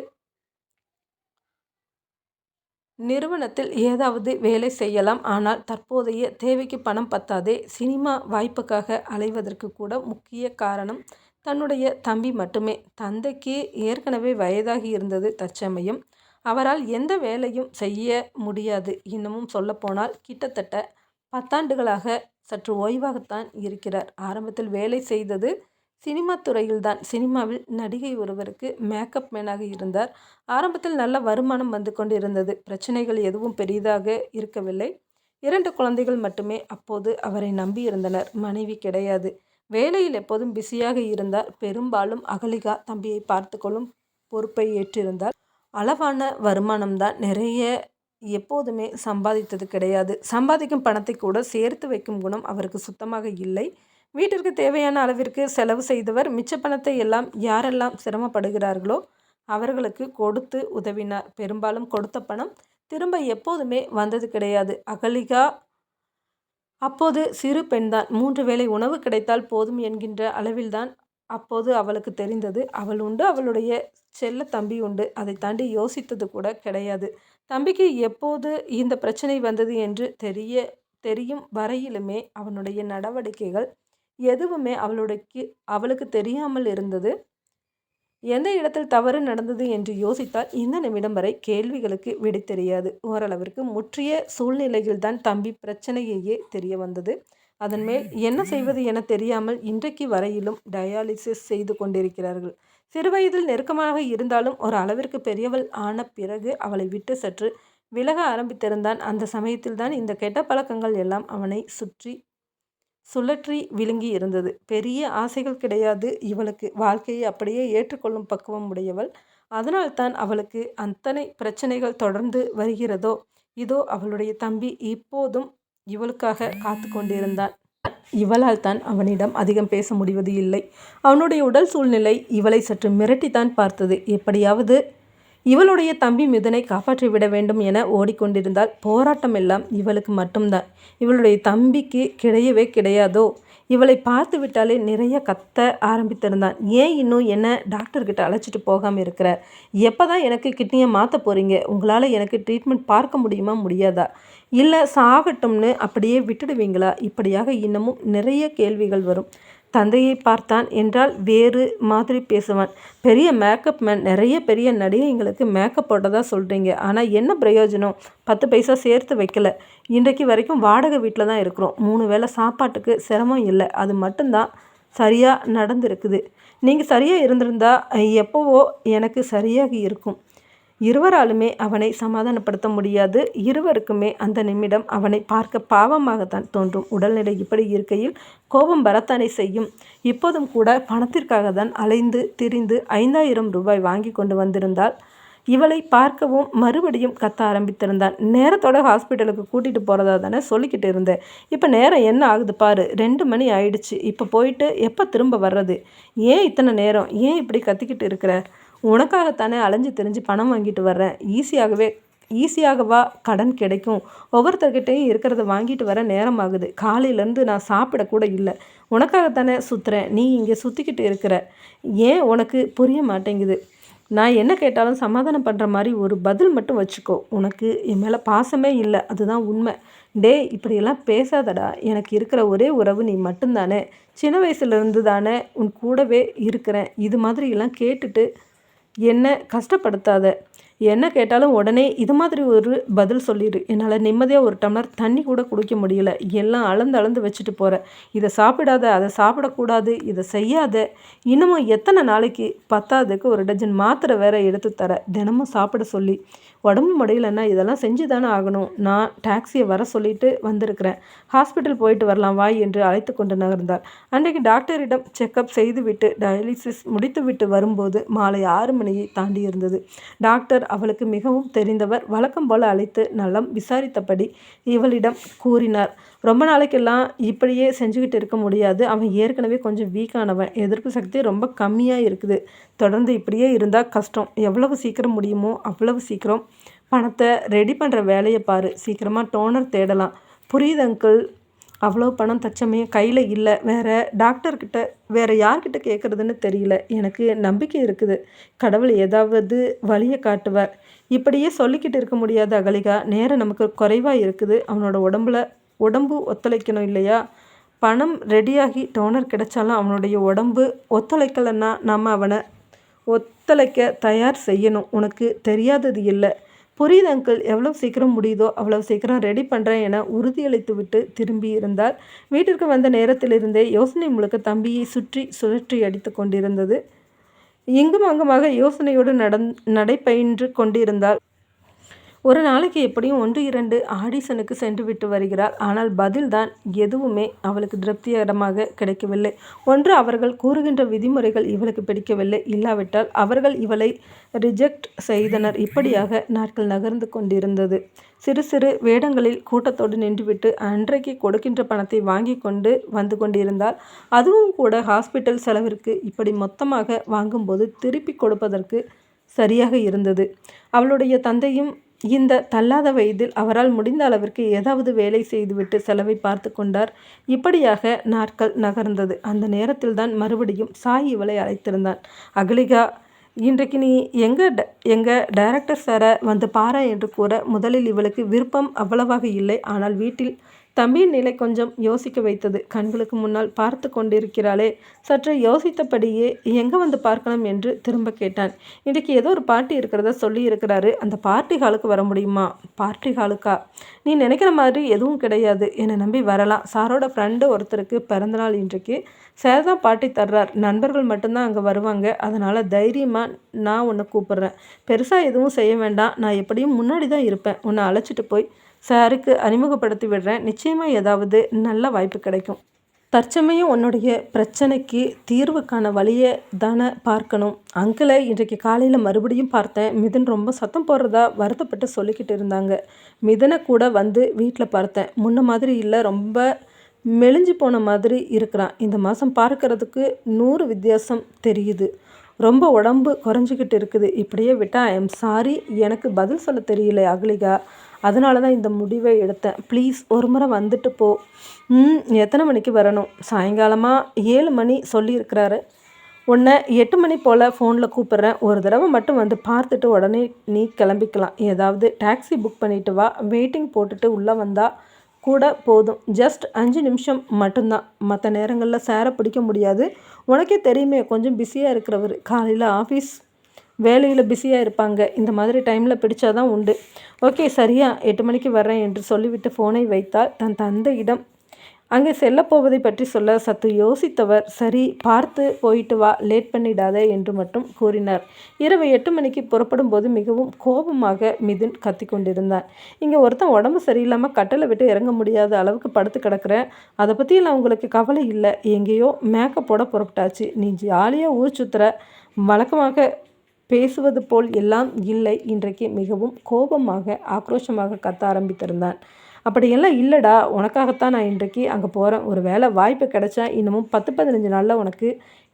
நிறுவனத்தில் ஏதாவது வேலை செய்யலாம். ஆனால் தற்போதைய தேவைக்கு பணம் பத்தாதே. சினிமா வாய்ப்புக்காக அலைவதற்கு கூட முக்கிய காரணம் தன்னுடைய தம்பி மட்டுமே. தந்தைக்கு ஏற்கனவே வயதாகி இருந்தது. தற்சமயம் அவரால் எந்த வேலையும் செய்ய முடியாது. இன்னமும் சொல்லப்போனால் கிட்டத்தட்ட 10 ஆண்டுகளாக சற்று ஓய்வாகத்தான் இருக்கிறார். ஆரம்பத்தில் வேலை செய்தது சினிமா துறையில்தான். சினிமாவில் நடிகை ஒருவருக்கு மேக்கப் மேனாக இருந்தார். ஆரம்பத்தில் நல்ல வருமானம் வந்து கொண்டிருந்தது. பிரச்சனைகள் எதுவும் பெரிதாக இருக்கவில்லை. 2 குழந்தைகள் மட்டுமே அப்போது அவரை நம்பியிருந்தனர். மனைவி கிடையாது. வேலையில் எப்போதும் பிஸியாக இருந்தார். பெரும்பாலும் அகலிகா தம்பியை பார்த்து கொள்ளும் பொறுப்பை ஏற்றிருந்தார். அளவான வருமானம்தான். நிறைய எப்போதுமே சம்பாதித்தது கிடையாது. சம்பாதிக்கும் பணத்தை கூட சேர்த்து வைக்கும் குணம் அவருக்கு சுத்தமாக இல்லை. வீட்டிற்கு தேவையான அளவிற்கு செலவு செய்தவர். மிச்ச பணத்தை எல்லாம் யாரெல்லாம் சிரமப்படுகிறார்களோ அவர்களுக்கு கொடுத்து உதவினார். பெரும்பாலும் கொடுத்த பணம் திரும்ப எப்போதுமே வந்தது கிடையாது. அகலிகா அப்போது சிறு பெண்தான். 3 வேளை உணவு கிடைத்தால் போதும் என்கின்ற அளவில்தான் அப்போது அவளுக்கு தெரிந்தது. அவள் உண்டு, அவளுடைய செல்ல தம்பி உண்டு. அதை தாண்டி யோசித்தது கூட கிடையாது. தம்பிக்கு எப்போது இந்த பிரச்சனை வந்தது என்று தெரியும் வரையிலுமே அவனுடைய நடவடிக்கைகள் எதுவுமே அவளுக்கு தெரியாமல் இருந்தது. எந்த இடத்தில் தவறு நடந்தது என்று யோசித்தால் இந்த நிமிடம் வரை கேள்விகளுக்கு விடை தெரியாது. ஓரளவிற்கு முற்றிய சூழ்நிலையில்தான் தம்பி பிரச்சனையே தெரிய வந்தது. அதன் மேல் என்ன செய்வது என தெரியாமல் இன்றைக்கு வரையிலும் டயாலிசிஸ் செய்து கொண்டிருக்கிறார்கள். சிறுவயதில் நெருக்கமாக இருந்தாலும் ஒரு அளவிற்கு பெரியவள் ஆன பிறகு அவளை விட்டு சற்று விலக ஆரம்பித்திருந்தான். அந்த சமயத்தில்தான் இந்த கெட்ட பழக்கங்கள் எல்லாம் அவனை சுழற்றி விழுங்கி இருந்தது. பெரிய ஆசைகள் கிடையாது இவளுக்கு. வாழ்க்கையை அப்படியே ஏற்றுக்கொள்ளும் பக்குவம் உடையவள். அதனால்தான் அவளுக்கு அத்தனை பிரச்சனைகள் தொடர்ந்து வருகிறதோ. இதோ அவளுடைய தம்பி இப்போதும் இவளுக்காக காத்து கொண்டிருந்தான். இவளால் தான் அவனிடம் அதிகம் பேச முடிவது இல்லை. அவனுடைய உடல் சூழ்நிலை இவளை சற்று மிரட்டித்தான் பார்த்தது. எப்படியாவது இவளுடைய தம்பி மிதனை காப்பாற்றிவிட வேண்டும் என ஓடிக்கொண்டிருந்தால் போராட்டம் எல்லாம் இவளுக்கு மட்டும்தான். இவளுடைய தம்பிக்கு கிடையவே கிடையாதோ. இவளை பார்த்து விட்டாலே நிறைய கத்த ஆரம்பித்திருந்தான். ஏன் இன்னும் என்ன டாக்டர்கிட்ட அழைச்சிட்டு போகாமல் இருக்கிற? எப்போ தான் எனக்கு கிட்னியை மாற்ற போகிறீங்க? உங்களால் எனக்கு ட்ரீட்மெண்ட் பார்க்க முடியுமா முடியாதா? இல்லை சாகட்டும்னு அப்படியே விட்டுடுவீங்களா? இப்படியாக இன்னமும் நிறைய கேள்விகள் வரும். தந்தையை பார்த்தான் என்றால் வேறு மாதிரி பேசுவான். பெரிய மேக்கப் மேன், நிறைய பெரிய நடிகைங்களுக்கு மேக்கப் போட்டதா சொல்கிறீங்க. ஆனால் என்ன பிரயோஜனம்? 10 பைசா சேர்த்து வைக்கல. இன்றைக்கு வரைக்கும் வாடகை வீட்டில் தான் இருக்கிறோம். 3 வேளை சாப்பாட்டுக்கு சிரமம் இல்லை. அது மட்டும்தான் சரியாக நடந்திருக்குது. நீங்கள் சரியாக இருந்திருந்தா எப்போவோ எனக்கு சரியாகி இருக்கும். இருவராலுமே அவனை சமாதானப்படுத்த முடியாது. இருவருக்குமே அந்த நிமிடம் அவனை பார்க்க பாவமாகத்தான் தோன்றும். உடல்நிலை இப்படி இருக்கையில் கோபம் வரத்தானே செய்யும். இப்போதும் கூட பணத்திற்காக தான் அலைந்து திரிந்து 5000 ரூபாய் வாங்கி கொண்டு வந்திருந்தால் இவளை பார்க்கவும் மறுபடியும் கத்த ஆரம்பித்திருந்தான். நேரத்தோட ஹாஸ்பிட்டலுக்கு கூட்டிகிட்டு போகிறதா தானே சொல்லிக்கிட்டு இருந்தேன். இப்போ நேரம் என்ன ஆகுது பாரு, 2 மணி ஆயிடுச்சு. இப்போ போயிட்டு எப்போ திரும்ப வர்றது? ஏன் இத்தனை நேரம்? ஏன் இப்படி கத்திக்கிட்டு இருக்கிற? உனக்காகத்தானே அலைஞ்சு திரிஞ்சு பணம் வாங்கிட்டு வர்றேன். ஈஸியாகவா கடன் கிடைக்கும்? ஒவ்வொருத்தர்கிட்டையும் இருக்கிறத வாங்கிட்டு வர நேரம் ஆகுது. காலையிலேருந்து நான் சாப்பிடக்கூட இல்லை. உனக்காகத்தானே சுற்றுறேன். நீ இங்கே சுற்றிக்கிட்டு இருக்கிற. ஏன் உனக்கு புரிய மாட்டேங்குது? நான் என்ன கேட்டாலும் சமாதானம் பண்ணுற மாதிரி ஒரு பதில் மட்டும் வச்சுக்கோ. உனக்கு என் மேலே பாசமே இல்லை, அதுதான் உண்மை. இப்படியெல்லாம் பேசாதடா. எனக்கு இருக்கிற ஒரே உறவு நீ மட்டும்தானே. சின்ன வயசுலேருந்து தானே உன் கூடவே இருக்கிறேன். இது மாதிரியெல்லாம் கேட்டுட்டு என்ன கஷ்டப்படுத்தாத. என்ன கேட்டாலும் உடனே இது மாதிரி ஒரு பதில் சொல்லிடு. என்னால் நிம்மதியாக ஒரு டம்ளர் தண்ணி கூட குடிக்க முடியல. எல்லாம் அளந்து அளந்து வச்சுட்டு போகிற. இதை சாப்பிடாத, அதை சாப்பிடக்கூடாது, இதை செய்யாத, இன்னமும் எத்தனை நாளைக்கு, பத்தாததுக்கு ஒரு டஜன் மாத்திரை வேற எடுத்து தர, தினமும் சாப்பிட சொல்லி. உடம்பு முடியலன்னா இதெல்லாம் செஞ்சு தானே ஆகணும். நான் டாக்ஸியை வர சொல்லிட்டு வந்திருக்கிறேன். ஹாஸ்பிட்டல் போயிட்டு வரலாம் வாய் என்று அழைத்து கொண்டு நகர்ந்தார். அன்றைக்கு டாக்டரிடம் செக்கப் செய்துவிட்டு டயாலிசிஸ் முடித்துவிட்டு வரும்போது மாலை 6 மணியை தாண்டி இருந்தது. டாக்டர் அவளுக்கு மிகவும் தெரிந்தவர். வழக்கம் போல அழைத்து நலம் விசாரித்தபடி இவளிடம் கூறினார். ரொம்ப நாளைக்கெல்லாம் இப்படியே செஞ்சுக்கிட்டு இருக்க முடியாது. அவன் ஏற்கனவே கொஞ்சம் வீக்கானவன். எதிர்ப்பு சக்தி ரொம்ப கம்மியாக இருக்குது. தொடர்ந்து இப்படியே இருந்தால் கஷ்டம். எவ்வளவு சீக்கிரம் முடியுமோ அவ்வளவு சீக்கிரம் பணத்தை ரெடி பண்ணுற வேலையை பாரு. சீக்கிரமாக டோனர் தேடலாம். புரியுது அங்கிள். அவ்வளோ பணம் தச்சமயம் கையில் இல்லை. டாக்டர்கிட்ட வேறு யார்கிட்ட கேட்குறதுன்னு தெரியல. எனக்கு நம்பிக்கை இருக்குது. கடவுள் ஏதாவது வழியை காட்டுவார். இப்படியே சொல்லிக்கிட்டு இருக்க முடியாது அகலிகா. நேரம் நமக்கு குறைவாக இருக்குது. அவனோட உடம்பு ஒத்துழைக்கணும் இல்லையா? பணம் ரெடியாகி டோனர் கிடைச்சாலும் அவனுடைய உடம்பு ஒத்துழைக்கலைன்னா நம்ம அவனை ஒத்துழைக்க தயார் செய்யணும். உனக்கு தெரியாதது இல்லை. புரியுது அங்கிள். எவ்வளோ சீக்கிரம் முடியுதோ அவ்வளோ சீக்கிரம் ரெடி பண்ணுறேன் என உறுதியளித்து விட்டு திரும்பி இருந்தால் வீட்டிற்கு வந்த நேரத்திலிருந்தே யோசனை முழுக்க தம்பியை சுற்றி அடித்து கொண்டிருந்தது. இங்கும் அங்குமாக யோசனையோடு நடைபயின்று கொண்டிருந்தாள். ஒரு நாளைக்கு எப்படியும் 1-2 ஆடிஷனுக்கு சென்று விட்டு வருகிறாள். ஆனால் பதில்தான் எதுவுமே அவளுக்கு திருப்திகரமாக கிடைக்கவில்லை. ஒன்று அவர்கள் கூறுகின்ற விதிமுறைகள் இவளுக்கு பிடிக்கவில்லை. இல்லாவிட்டால் அவர்கள் இவளை ரிஜெக்ட் செய்தனர். இப்படியாக நாட்கள் நகர்ந்து கொண்டிருந்தது. சிறு சிறு வேடங்களில் கூட்டத்தோடு நின்றுவிட்டு அன்றைக்கு கொடுக்கின்ற பணத்தை வாங்கி கொண்டு வந்து கொண்டிருந்தால் அதுவும் கூட ஹாஸ்பிட்டல் செலவிற்கு இப்படி மொத்தமாக வாங்கும்போது திருப்பி கொடுப்பதற்கு சரியாக இருந்தது. அவளுடைய தந்தையும் இந்த தள்ளாத வயதில் அவரால் முடிந்த அளவிற்கு ஏதாவது வேலை செய்துவிட்டு செலவை பார்த்து கொண்டார். இப்படியாக நாட்கள் நகர்ந்தது. அந்த நேரத்தில்தான் மறுபடியும் சாய் இவளை அழைத்திருந்தான். அகலிகா, இன்றைக்கு நீ எங்கள் டைரக்டர் சாரை வந்து பாரா என்று கூற முதலில் இவளுக்கு விருப்பம் அவ்வளவாக இல்லை. ஆனால் வீட்டில் தம்பியின் நிலை கொஞ்சம் யோசிக்க வைத்தது. கண்களுக்கு முன்னால் பார்த்து கொண்டிருக்கிறாளே. சற்று யோசித்தபடியே எங்கே வந்து பார்க்கணும் என்று திரும்ப கேட்டான். இன்றைக்கு ஏதோ ஒரு பார்ட்டி இருக்கிறதா சொல்லி இருக்கிறாரு. அந்த பார்ட்டி ஹாலுக்கு வர முடியுமா? பார்ட்டி ஹாலுக்கா? நீ நினைக்கிற மாதிரி எதுவும் கிடையாது. என்னை நம்பி வரலாம். சாரோட ஃப்ரெண்டு ஒருத்தருக்கு பிறந்தநாள் இன்றைக்கு. சார் தான் பார்ட்டி தர்றார். நண்பர்கள் மட்டும்தான் அங்கே வருவாங்க. அதனால் தைரியமாக நான் உன்னை கூப்பிட்றேன். பெருசாக எதுவும் செய்ய வேண்டாம். நான் எப்படியும் முன்னாடி தான் இருப்பேன். உன்னை அழைச்சிட்டு போய் சாருக்கு அறிமுகப்படுத்தி விடுறேன். நிச்சயமாக ஏதாவது நல்ல வாய்ப்பு கிடைக்கும். தற்சமயம் உன்னுடைய பிரச்சனைக்கு தீர்வுக்கான வழியை தானே பார்க்கணும். அங்கிளை இன்றைக்கு காலையில் மறுபடியும் பார்த்தேன். மிதுன் ரொம்ப சத்தம் போடுறதா வருத்தப்பட்டு சொல்லிக்கிட்டு இருந்தாங்க. மிதுனை கூட வந்து வீட்டில் பார்த்தேன். முன்ன மாதிரி இல்லை, ரொம்ப மெலிஞ்சு போன மாதிரி இருக்கிறான். இந்த மாதம் பார்க்கறதுக்கு 100 வித்தியாசம் தெரியுது. ரொம்ப உடம்பு குறைஞ்சிக்கிட்டு இருக்குது. இப்படியே விட்டால் ஐ எம் சாரி, எனக்கு பதில் சொல்ல தெரியல அகலிகா. அதனால தான் இந்த முடிவை எடுத்தேன். ப்ளீஸ் ஒரு முறை வந்துட்டு போ. எத்தனை மணிக்கு வரணும்? சாயங்காலமாக 7 மணி சொல்லியிருக்கிறாரு. உன்னை 8 மணி போல் ஃபோனில் கூப்பிட்றேன். ஒரு தடவை மட்டும் வந்து பார்த்துட்டு உடனே நீ கிளம்பிக்கலாம். ஏதாவது டாக்ஸி புக் பண்ணிவிட்டு வா. வெயிட்டிங் போட்டுட்டு உள்ளே வந்தால் கூட போதும். ஜஸ்ட் 5 நிமிஷம் மட்டும்தான். மற்ற நேரங்களில் சாரை பிடிக்க முடியாது. உனக்கே தெரியுமே, கொஞ்சம் பிஸியாக இருக்கிறவர். காலையில் ஆஃபீஸ் வேலையில் பிஸியாக இருப்பாங்க. இந்த மாதிரி டைமில் பிடிச்சாதான் உண்டு. ஓகே, சரியா 8 மணிக்கு வர்றேன் என்று சொல்லிவிட்டு ஃபோனை வைத்தால் தன் தந்தையிடம் அங்கே செல்லப்போவதை பற்றி சொல்ல சற்று யோசித்தவர், சரி பார்த்து போயிட்டு வா, லேட் பண்ணிடாதே என்று மட்டும் கூறினார். இரவு 8 மணிக்கு புறப்படும் போது மிகவும் கோபமாக மிதுன் கத்தி கொண்டிருந்தான். இங்கே ஒருத்தன் உடம்பு சரியில்லாமல் கட்டளை விட்டு இறங்க முடியாத அளவுக்கு படுத்து கிடக்கிறேன். அதை பற்றியெல்லாம் உங்களுக்கு கவலை இல்லை. எங்கேயோ மேக்கப் போட புறப்பட்டாச்சு. நீ ஜாலியாக ஊர் சுற்றுற. வழக்கமாக பேசுவது போல் எல்லாம் இல்லை. இன்றைக்கு மிகவும் கோபமாக ஆக்ரோஷமாக கத்த ஆரம்பித்திருந்தான். அப்படியெல்லாம் இல்லைடா, உனக்காகத்தான் நான் இன்றைக்கு அங்கே போகிறேன். ஒரு வேளை வாய்ப்பு கிடைச்சா இன்னமும் 10-15 நாளில் உனக்கு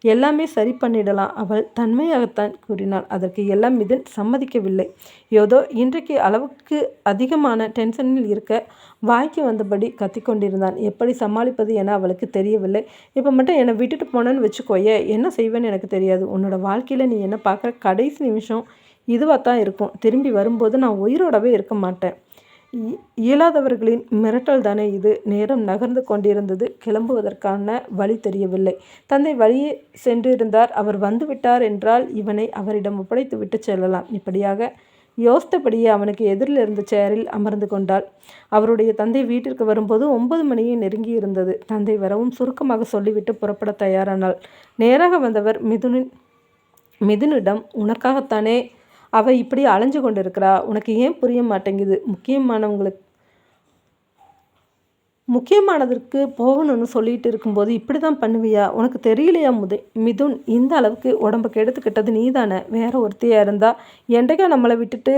எல்லாமே சரி பண்ணிடலாம். அவள் தன்மையாகத்தான் கூறினாள். அதற்கு எல்லாம் மிதுன் சம்மதிக்கவில்லை. ஏதோ இன்றைக்கு அளவுக்கு அதிகமான டென்ஷனில் இருக்க வாய்க்கு வந்தபடி கத்திக்கொண்டிருந்தான். எப்படி சமாளிப்பது என அவளுக்கு தெரியவில்லை. இப்போ மட்டும் என்னை விட்டுட்டு போனேன்னு வச்சுக்கோயே, என்ன செய்வேன்னு எனக்கு தெரியாது. உன்னோட வாழ்க்கையில் நீ என்ன பார்க்குற கடைசி நிமிஷம் இதுவாக தான் இருக்கும். திரும்பி வரும்போது நான் உயிரோடவே இருக்க மாட்டேன். இயலாதவர்களின் மிரட்டல் தானே இது. நேரம் நகர்ந்து கொண்டிருந்தது. கிளம்புவதற்கான வழி தெரியவில்லை. தந்தை வழியே சென்றிருந்தார். அவர் வந்துவிட்டார் என்றால் இவனை அவரிடம் ஒப்படைத்து விட்டு செல்லலாம். இப்படியாக யோசித்தபடியே அவனுக்கு எதிரில் இருந்த சேரில் அமர்ந்து கொண்டாள். அவருடைய தந்தை வீட்டிற்கு வரும்போது 9 மணியை நெருங்கி இருந்தது. தந்தை வரவும் சுருக்கமாக சொல்லிவிட்டு புறப்பட தயாரானாள். நேராக வந்தவர் மிதுனிடம், உனக்காகத்தானே அவ இப்படி அலைஞ்சு கொண்டிருக்கிறா, உனக்கு ஏன் புரிய மாட்டேங்குது? முக்கியமானதற்கு போகணும்னு சொல்லிட்டு இருக்கும்போது இப்படி தான் பண்ணுவியா? உனக்கு தெரியலையா மிதுன், இந்த அளவுக்கு உடம்பை கெடுத்துக்கிட்டது நீ தானே. வேற ஒருத்தையாக இருந்தால் என்றைக்கா நம்மளை விட்டுட்டு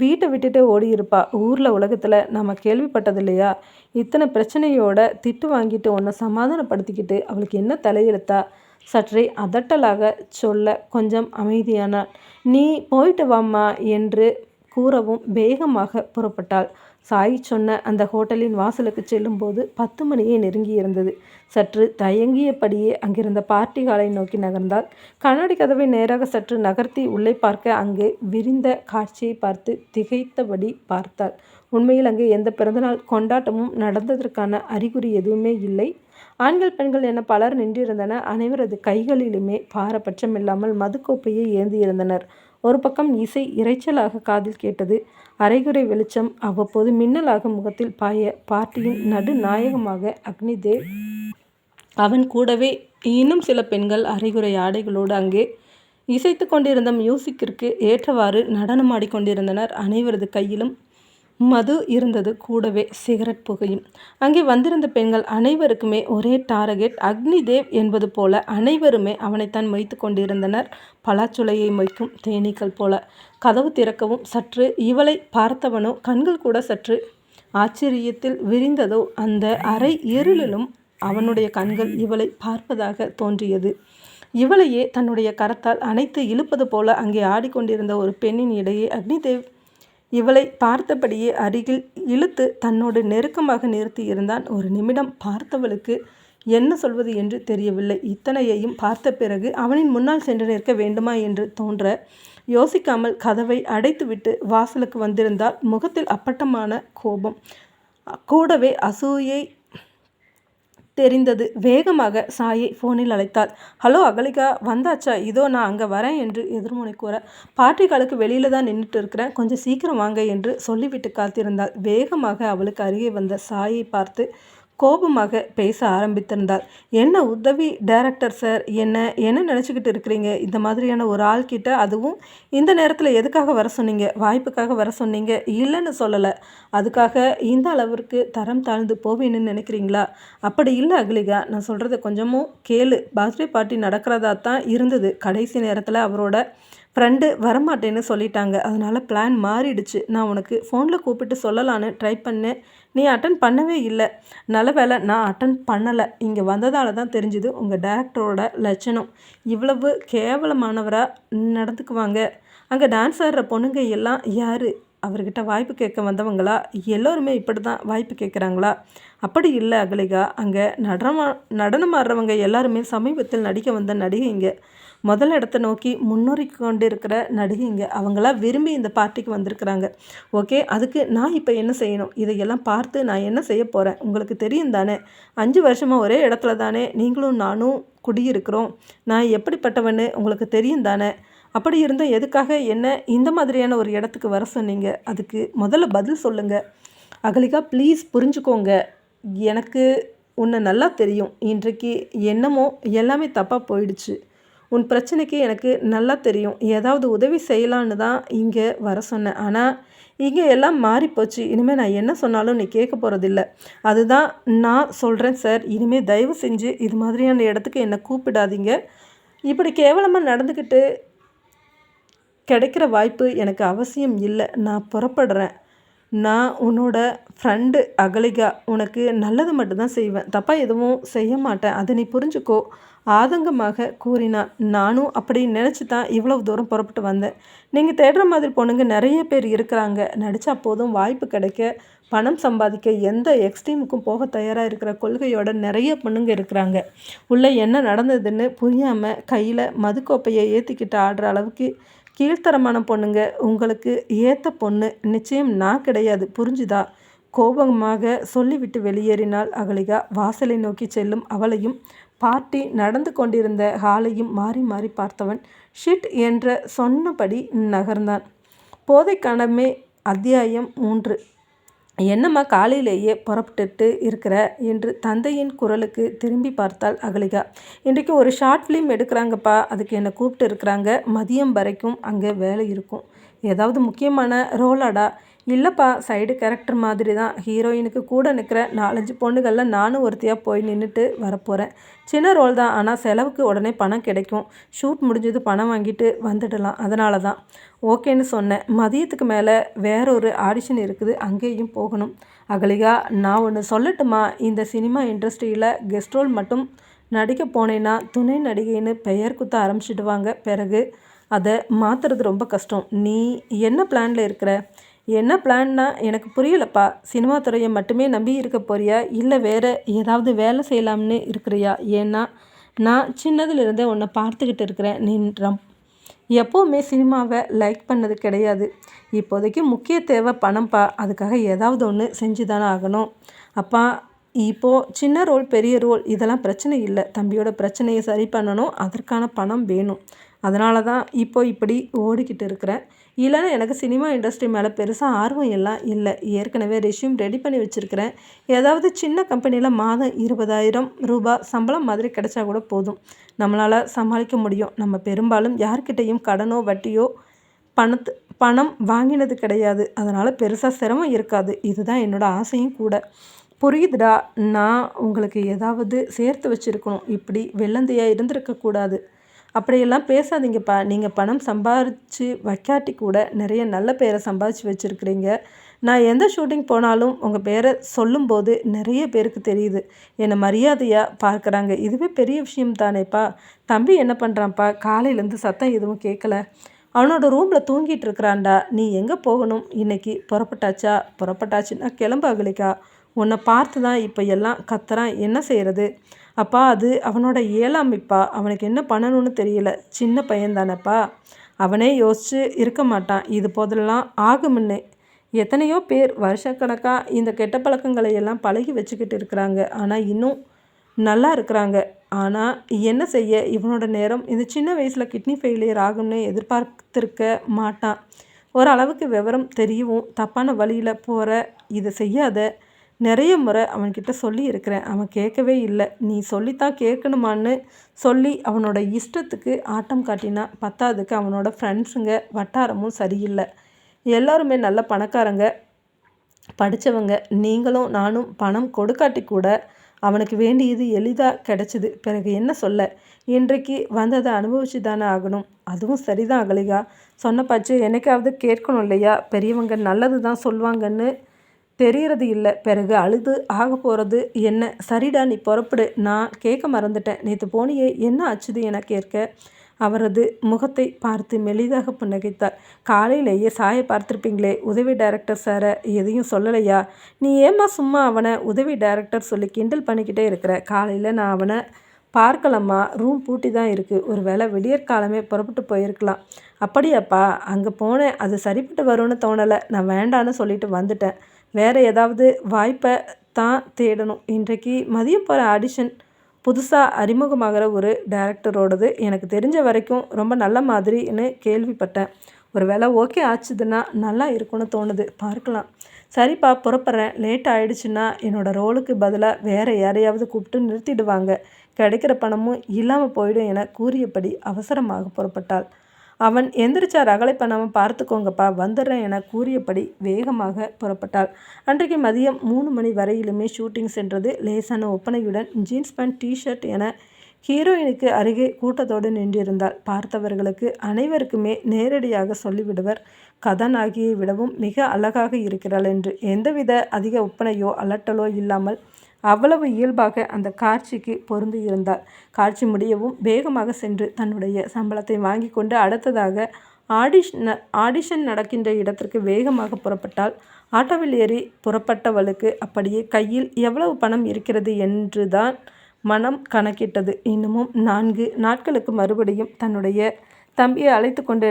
வீட்டை விட்டுட்டு ஓடி இருப்பா. ஊரில் உலகத்தில் நம்ம கேள்விப்பட்டது இல்லையா? இத்தனை பிரச்சனையோட திட்டு வாங்கிட்டு உன்னை சமாதானப்படுத்திக்கிட்டு அவளுக்கு என்ன தலையெழுத்தா? சற்றே அதட்டலாக சொல்ல கொஞ்சம் அமைதியானாள். நீ போயிட்டு வாம்மா என்று கூறவும் வேகமாக புறப்பட்டாள். சாய் சொன்ன அந்த ஹோட்டலின் வாசலுக்கு செல்லும்போது 10 மணியை நெருங்கி இருந்தது. சற்று தயங்கியபடியே அங்கிருந்த பார்ட்டி ஹாலை நோக்கி நகர்ந்தாள். கண்ணாடி கதவை நேராக சற்று நகர்த்தி உள்ளே பார்க்க அங்கே விரிந்த காட்சியை பார்த்து திகைத்தபடி பார்த்தாள். உண்மையில் அங்கே எந்த பிறந்தநாள் கொண்டாட்டமும் நடந்ததற்கான அறிகுறி எதுவுமே இல்லை. ஆண்கள் பெண்கள் என பலர் நின்றிருந்தனர். அனைவரது கைகளிலுமே பாரபட்சமில்லாமல் மதுக்கோப்பையை ஏந்தியிருந்தனர். ஒரு பக்கம் இசை இரைச்சலாக காதில் கேட்டது. அரைகுறை வெளிச்சம் அவ்வப்போது மின்னலாக முகத்தில் பாய பார்ட்டியின் நடுநாயகமாக அக்னிதேவ், அவன் கூடவே இன்னும் சில பெண்கள் அரைகுறை ஆடைகளோடு அங்கே இசைத்து கொண்டிருந்த மியூசிக்கிற்கு ஏற்றவாறு நடனமாடிக்கொண்டிருந்தனர். அனைவரது கையிலும் மது இருந்தது, கூடவே சிகரெட் புகையும். அங்கே வந்திருந்த பெண்கள் அனைவருக்குமே ஒரே டார்கெட். அக்னிதேவ் என்பது போல அனைவருமே அவனைத்தான் மொய்த்து கொண்டிருந்தனர், பலாச்சுளையை மொய்க்கும் தேனீக்கள் போல. கதவு திறக்கவும் சற்று இவளை பார்த்தவனோ கண்கள் கூட சற்று ஆச்சரியத்தில் விரிந்ததோ. அந்த அரை இருளிலும் அவனுடைய கண்கள் இவளை பார்ப்பதாக தோன்றியது. இவளையே தன்னுடைய கரத்தால் அணைத்து இழுப்பது போல அங்கே ஆடிக்கொண்டிருந்த ஒரு பெண்ணின் இடையே அக்னிதேவ் இவளை பார்த்தபடியே அருகில் இழுத்து தன்னோடு நெருக்கமாக நிறுத்தி இருந்தான். ஒரு நிமிடம் பார்த்தவளுக்கு என்ன சொல்வது என்று தெரியவில்லை. இத்தனையையும் பார்த்த பிறகு அவனின் முன்னால் சென்று நிற்க வேண்டுமா என்று தோன்ற யோசிக்காமல் கதவை அடைத்துவிட்டு வாசலுக்கு வந்திருந்தால். முகத்தில் அப்பட்டமான கோபம், கூடவே அசூயை தெரிந்தது. வேகமாக சாயை ஃபோனில் அழைத்தாள். ஹலோ அகலிகா, வந்தாச்சா? இதோ நான் அங்கே வரேன் என்று எதிர்முனை கூற, பார்ட்டிகளுக்கு வெளியில் தான் நின்றுட்டு இருக்கிறேன், கொஞ்சம் சீக்கிரம் வாங்க என்று சொல்லிவிட்டு காத்திருந்தாள். வேகமாக அவளுக்கு அருகே வந்த சாயை பார்த்து கோபமாக பேச ஆரம்பித்திருந்தாள். என்ன உதவி டைரக்டர் சார், என்ன நினச்சிக்கிட்டு இருக்கிறீங்க? இந்த மாதிரியான ஒரு ஆள்கிட்ட, அதுவும் இந்த நேரத்தில் எதுக்காக வர சொன்னீங்க? வாய்ப்புக்காக வர சொன்னீங்க, இல்லைன்னு சொல்லலை. அதுக்காக இந்த அளவிற்கு தரம் தாழ்ந்து போவேன்னு நினைக்கிறீங்களா? அப்படி இல்லை அகலிகா, நான் சொல்கிறத கொஞ்சமும் கேளு. பர்த்டே பார்ட்டி நடக்கிறதா தான் இருந்தது. கடைசி நேரத்தில் அவரோட ஃப்ரெண்டு வரமாட்டேன்னு சொல்லிட்டாங்க. அதனால் பிளான் மாறிடுச்சு. நான் உனக்கு ஃபோனில் கூப்பிட்டு சொல்லலான்னு ட்ரை பண்ணேன், நீ அட்டன் பண்ணவே இல்லை. நல்ல வேலை நான் அட்டன் பண்ணலை. இங்கே வந்ததால் தான் தெரிஞ்சுது உங்கள் டைரக்டரோட லட்சணம். இவ்வளவு கேவலமானவராக நடந்துக்குவாங்க. அங்கே டான்ஸ் ஆடுற பொண்ணுங்க எல்லாம் யார்? அவர்கிட்ட வாய்ப்பு கேட்க வந்தவங்களா? எல்லோருமே இப்படி தான் வாய்ப்பு கேட்குறாங்களா? அப்படி இல்லை அகலிகா, அங்கே நடனம் ஆடுறவங்க எல்லாருமே சமீபத்தில் நடிக்க வந்த நடிகைங்க, முதல் இடத்த நோக்கி முன்னேறி கொண்டு இருக்கிற நடிகைங்க. அவங்களாம் விரும்பி இந்த பார்ட்டிக்கு வந்திருக்கிறாங்க. ஓகே, அதுக்கு நான் இப்போ என்ன செய்யணும்? இதையெல்லாம் பார்த்து நான் என்ன செய்ய போகிறேன்? உங்களுக்கு தெரியும் தானே, 5 வருஷமாக ஒரே இடத்துல தானே நீங்களும் நானும் குடியிருக்கிறோம். நான் எப்படிப்பட்டவன்னு உங்களுக்கு தெரியும் தானே. அப்படி இருந்தும் எதுக்காக என்ன இந்த மாதிரியான ஒரு இடத்துக்கு வர சொன்னீங்க? அதுக்கு முதல்ல பதில் சொல்லுங்கள். அகலிகா, ப்ளீஸ் புரிஞ்சுக்கோங்க. எனக்கு உன்னை நல்லா தெரியும். இன்றைக்கு என்னமோ எல்லாமே தப்பாக போயிடுச்சு. உன் பிரச்சனைக்கு எனக்கு நல்லா தெரியும். ஏதாவது உதவி செய்யலான்னு தான் இங்கே வர சொன்னேன். ஆனால் இங்கே எல்லாம் மாறிப்போச்சு. இனிமேல் நான் என்ன சொன்னாலும் நீ கேட்க போகிறதில்ல. அதுதான் நான் சொல்கிறேன் சார். இனிமேல் தயவு செஞ்சு இது மாதிரியான இடத்துக்கு என்னை கூப்பிடாதீங்க. இப்படி கேவலமாக நடந்துக்கிட்டு கிடைக்கிற வாய்ப்பு எனக்கு அவசியம் இல்லை. நான் புறப்படுறேன். நான் உன்னோட ஃப்ரெண்டு அகலிகா. உனக்கு நல்லது மட்டும்தான் செய்வேன், தப்பாக எதுவும் செய்ய மாட்டேன். அதை நீ புரிஞ்சுக்கோ, ஆதங்கமாக கூறினான். நானும் அப்படி நினச்சி தான் இவ்வளவு தூரம் புறப்பட்டு வந்தேன். நீங்கள் தேடுற மாதிரி பொண்ணுங்க நிறைய பேர் இருக்கிறாங்க. நடித்தா போதும், வாய்ப்பு கிடைக்க, பணம் சம்பாதிக்க எந்த எக்ஸ்ட்ரீமுக்கும் போக தயாராக இருக்கிற கொள்கையோட நிறைய பொண்ணுங்க இருக்கிறாங்க. உள்ளே என்ன நடந்ததுன்னு புரியாமல் கையில் மதுக்கோப்பையை ஏற்றிக்கிட்டு ஆடுற அளவுக்கு கீழ்த்தரமான பொண்ணுங்க. உங்களுக்கு ஏற்ற பொண்ணு நிச்சயம் நான் கிடையாது, புரிஞ்சுதா? கோபமாக சொல்லிவிட்டு வெளியேறினாள் அகலிகா. வாசலை நோக்கி செல்லும் அவளையும் பார்ட்டி நடந்து கொண்டிருந்த ஹாலையும் மாறி மாறி பார்த்தவன் ஷிட் என்ற சொன்னபடி நகர்ந்தான். போதைக்கணமே அத்தியாயம் 3. என்னம்மா காலையிலேயே புறப்பட்டுட்டு இருக்கிற என்று தந்தையின் குரலுக்கு திரும்பி பார்த்தாள் அகலிகா. இன்றைக்கு ஒரு ஷார்ட் ஃபிலிம் எடுக்கிறாங்கப்பா, அதுக்கு என்னை கூப்பிட்டு இருக்கிறாங்க. மதியம் வரைக்கும் அங்கே வேலை இருக்கும். ஏதாவது முக்கியமான ரோலாடா? இல்லைப்பா, சைடு கேரக்டர் மாதிரி தான். ஹீரோயினுக்கு கூட நிற்கிற 4-5 பொண்ணுகளில் நானும் ஒருத்தியாக போய் நின்றுட்டு வரப்போகிறேன். சின்ன ரோல் தான், ஆனால் செலவுக்கு உடனே பணம் கிடைக்கும். ஷூட் முடிஞ்சது பணம் வாங்கிட்டு வந்துடலாம். அதனால தான் ஓகேன்னு சொன்னேன். மதியத்துக்கு மேலே வேறொரு ஆடிஷன் இருக்குது, அங்கேயும் போகணும். அகலிகா, நான் ஒன்று சொல்லட்டுமா? இந்த சினிமா இண்டஸ்ட்ரியில் கெஸ்ட் ரோல் மட்டும் நடிக்க போனேன்னா துணை நடிகைன்னு பெயர் குத்த ஆரம்பிச்சிடுவாங்க. பிறகு அதை மாற்றுறது ரொம்ப கஷ்டம். நீ என்ன பிளானில் இருக்கிற? என்ன பிளான்னா எனக்கு புரியலப்பா. சினிமா துறையை மட்டுமே நம்பி இருக்க போறியா, இல்லை வேறு ஏதாவது வேலை செய்யலாம்னு இருக்கிறியா? ஏன்னா நான் சின்னதுலேருந்தே உன்னை பார்த்துக்கிட்டு இருக்கிறேன். நீ எப்போவுமே சினிமாவை லைக் பண்ணது கிடையாது. இப்போதைக்கு முக்கிய தேவை பணம்ப்பா. அதுக்காக ஏதாவது ஒன்று செஞ்சு தானே ஆகணும். அப்பா, இப்போது சின்ன ரோல் பெரிய ரோல் இதெல்லாம் பிரச்சனை இல்லை. தம்பியோட பிரச்சனையை சரி பண்ணணும், அதற்கான பணம் வேணும். அதனால தான் இப்போ இப்படி ஓடிக்கிட்டு இருக்கிறேன். இல்லைன்னா எனக்கு சினிமா இண்டஸ்ட்ரி மேலே பெருசாக ஆர்வம் எல்லாம் இல்லை. ஏற்கனவே ரெஷ்யூம் ரெடி பண்ணி வச்சுருக்கிறேன். ஏதாவது சின்ன கம்பெனியில் மாதம் 20,000 ரூபாய் சம்பளம் மாதிரி கிடைச்சா கூட போதும். நம்மளால் சமாளிக்க முடியும். நம்ம பெரும்பாலும் யார்கிட்டையும் கடனோ வட்டியோ பணம் வாங்கினது கிடையாது. அதனால் பெருசாக சிரமம் இருக்காது. இதுதான் என்னோடய ஆசையும் கூட. புரியுதுடா. நான் உங்களுக்கு ஏதாவது சேர்த்து வச்சுருக்கணும். இப்படி வெள்ளந்தையாக இருந்திருக்கக்கூடாது. அப்படியெல்லாம் பேசாதீங்கப்பா. நீங்கள் பணம் சம்பாதிச்சு வைக்காட்டி கூட நிறைய நல்ல பேரை சம்பாதிச்சு வச்சுருக்கிறீங்க. நான் எந்த ஷூட்டிங் போனாலும் உங்கள் பேரை சொல்லும்போது நிறைய பேருக்கு தெரியுது. என்னை மரியாதையாக பார்க்குறாங்க. இதுவே பெரிய விஷயம் தானேப்பா. தம்பி என்ன பண்ணுறான்ப்பா? காலையிலேருந்து சத்தம் எதுவும் கேட்கல. அவனோட ரூமில் தூங்கிட்டு இருக்கிறான்டா. நீ எங்கே போகணும்? இன்னைக்கு புறப்பட்டாச்சா? புறப்பட்டாச்சுன்னா கிளம்பு அகலிகா. உன்னை பார்த்து தான் இப்போ எல்லாம் கத்துறான். என்ன செய்கிறது? அப்பா, அது அவனோட இயலாமைப்பா. அவனுக்கு என்ன பண்ணணும்னு தெரியல. சின்ன பையன்தானப்பா. அவனே யோசிச்சு இருக்க மாட்டான். இது போதெல்லாம் ஆகும்னு. எத்தனையோ பேர் வருஷக்கணக்காக இந்த கெட்ட பழக்கங்களை எல்லாம் பழகி வச்சுக்கிட்டு இருக்கிறாங்க. ஆனால் இன்னும் நல்லா இருக்கிறாங்க. ஆனால் என்ன செய்ய, இவனோட நேரம் இந்த சின்ன வயசில் கிட்னி ஃபெயிலியர் ஆகும்னு எதிர்பார்த்துருக்க மாட்டான். ஓரளவுக்கு விவரம் தெரியவும் தப்பான வழியில் போகிற இதை செய்யாத. நிறைய முறை அவன்கிட்ட சொல்லி இருக்கிறேன். அவன் கேட்கவே இல்லை. நீ சொல்லித்தான் கேட்கணுமான்னு சொல்லி அவனோட இஷ்டத்துக்கு ஆட்டம் காட்டினா. பத்தாவதுக்கு அவனோட ஃப்ரெண்ட்ஸுங்க வட்டாரமும் சரியில்லை. எல்லோருமே நல்ல பணக்காரங்க, படித்தவங்க. நீங்களும் நானும் பணம் கொடுக்காட்டி கூட அவனுக்கு வேண்டியது எளிதாக கிடச்சிது. பிறகு என்ன சொல்ல? இன்றைக்கு வந்ததை அனுபவிச்சு தானே ஆகணும். அதுவும் சரிதான் அகலிகா. சொன்னப்பாச்சு என்னைக்காவது கேட்கணும் இல்லையா? பெரியவங்க நல்லது தான் சொல்லுவாங்கன்னு தெரியறது இல்லை. பிறகு அழுது ஆக போகிறது என்ன? சரிடா, நீ புறப்படு. நான் கேட்க மறந்துட்டேன். நேற்று போனியே, என்ன ஆச்சுது என கேட்க அவரது முகத்தை பார்த்து மெலிதாக புன்னகைத்தார். காலையிலேயே சாயை பார்த்துருப்பீங்களே, உதவி டைரக்டர் சாரை எதையும் சொல்லலையா? நீ ஏம்மா சும்மா அவனை உதவி டைரக்டர் சொல்லி கிண்டல் பண்ணிக்கிட்டே இருக்கிற? காலையில் நான் அவனை பார்க்கலம்மா. ரூம் பூட்டி தான் இருக்குது. ஒரு வேளை விடியற்காலமே புறப்பட்டு போயிருக்கலாம். அப்படியாப்பா? அங்கே போனேன். அது சரிப்பட்டு வரும்னு தோணலை. நான் வேண்டான்னு சொல்லிட்டு வந்துட்டேன். வேறு ஏதாவது வாய்ப்பை தான் தேடணும். இன்றைக்கு மதியம் போகிற ஆடிஷன் புதுசாக அறிமுகமாகிற ஒரு டைரக்டரோடது. எனக்கு தெரிஞ்ச வரைக்கும் ரொம்ப நல்ல மாதிரின்னு கேள்விப்பட்டேன். ஒரு வேளை ஓகே ஆச்சுதுன்னா நல்லா இருக்கும்னு தோணுது. பார்க்கலாம். சரிப்பா, புறப்படுறேன். லேட் ஆகிடுச்சுன்னா என்னோடய ரோலுக்கு பதிலாக வேறு யாரையாவது கூப்பிட்டு நிறுத்திடுவாங்க. கிடைக்கிற பணமும் இல்லாமல் போயிடும் என கூறியபடி அவசரமாக புறப்பட்டாள். அவன் எந்திரிச்சா ரகளை பண்ணாமல் பார்த்துக்கோங்கப்பா, வந்துடுறேன் என கூறியபடி வேகமாக புறப்பட்டாள். அன்றைக்கு மதியம் 3 மணி வரையிலுமே ஷூட்டிங் சென்றது. லேசான ஒப்பனையுடன் ஜீன்ஸ் பேண்ட், டிஷர்ட் என ஹீரோயினுக்கு அருகே கூட்டத்தோடு நின்றிருந்தாள். பார்த்தவர்களுக்கு அனைவருக்குமே நேரடியாக சொல்லிவிடுவர், கதாநாயகியை விடவும் மிக அழகாக இருக்கிறாள் என்று. எந்தவித அதிக ஒப்பனையோ அலட்டலோ இல்லாமல் அவ்வளவு இயல்பாக அந்த காட்சிக்கு பொருந்தி இருந்தாள். காட்சி முடியவும் வேகமாக சென்று தன்னுடைய சம்பளத்தை வாங்கி கொண்டு அடுத்ததாக ஆடிஷன் நடக்கின்ற இடத்திற்கு வேகமாக புறப்பட்டாள். ஆட்டோவில் ஏறி புறப்பட்டவளுக்கு அப்படியே கையில் எவ்வளவு பணம் இருக்கிறது என்று தான் மனம் கணக்கிட்டது. இன்னமும் 4 நாட்களுக்கு மறுபடியும் தன்னுடைய தம்பியை அழைத்து கொண்டு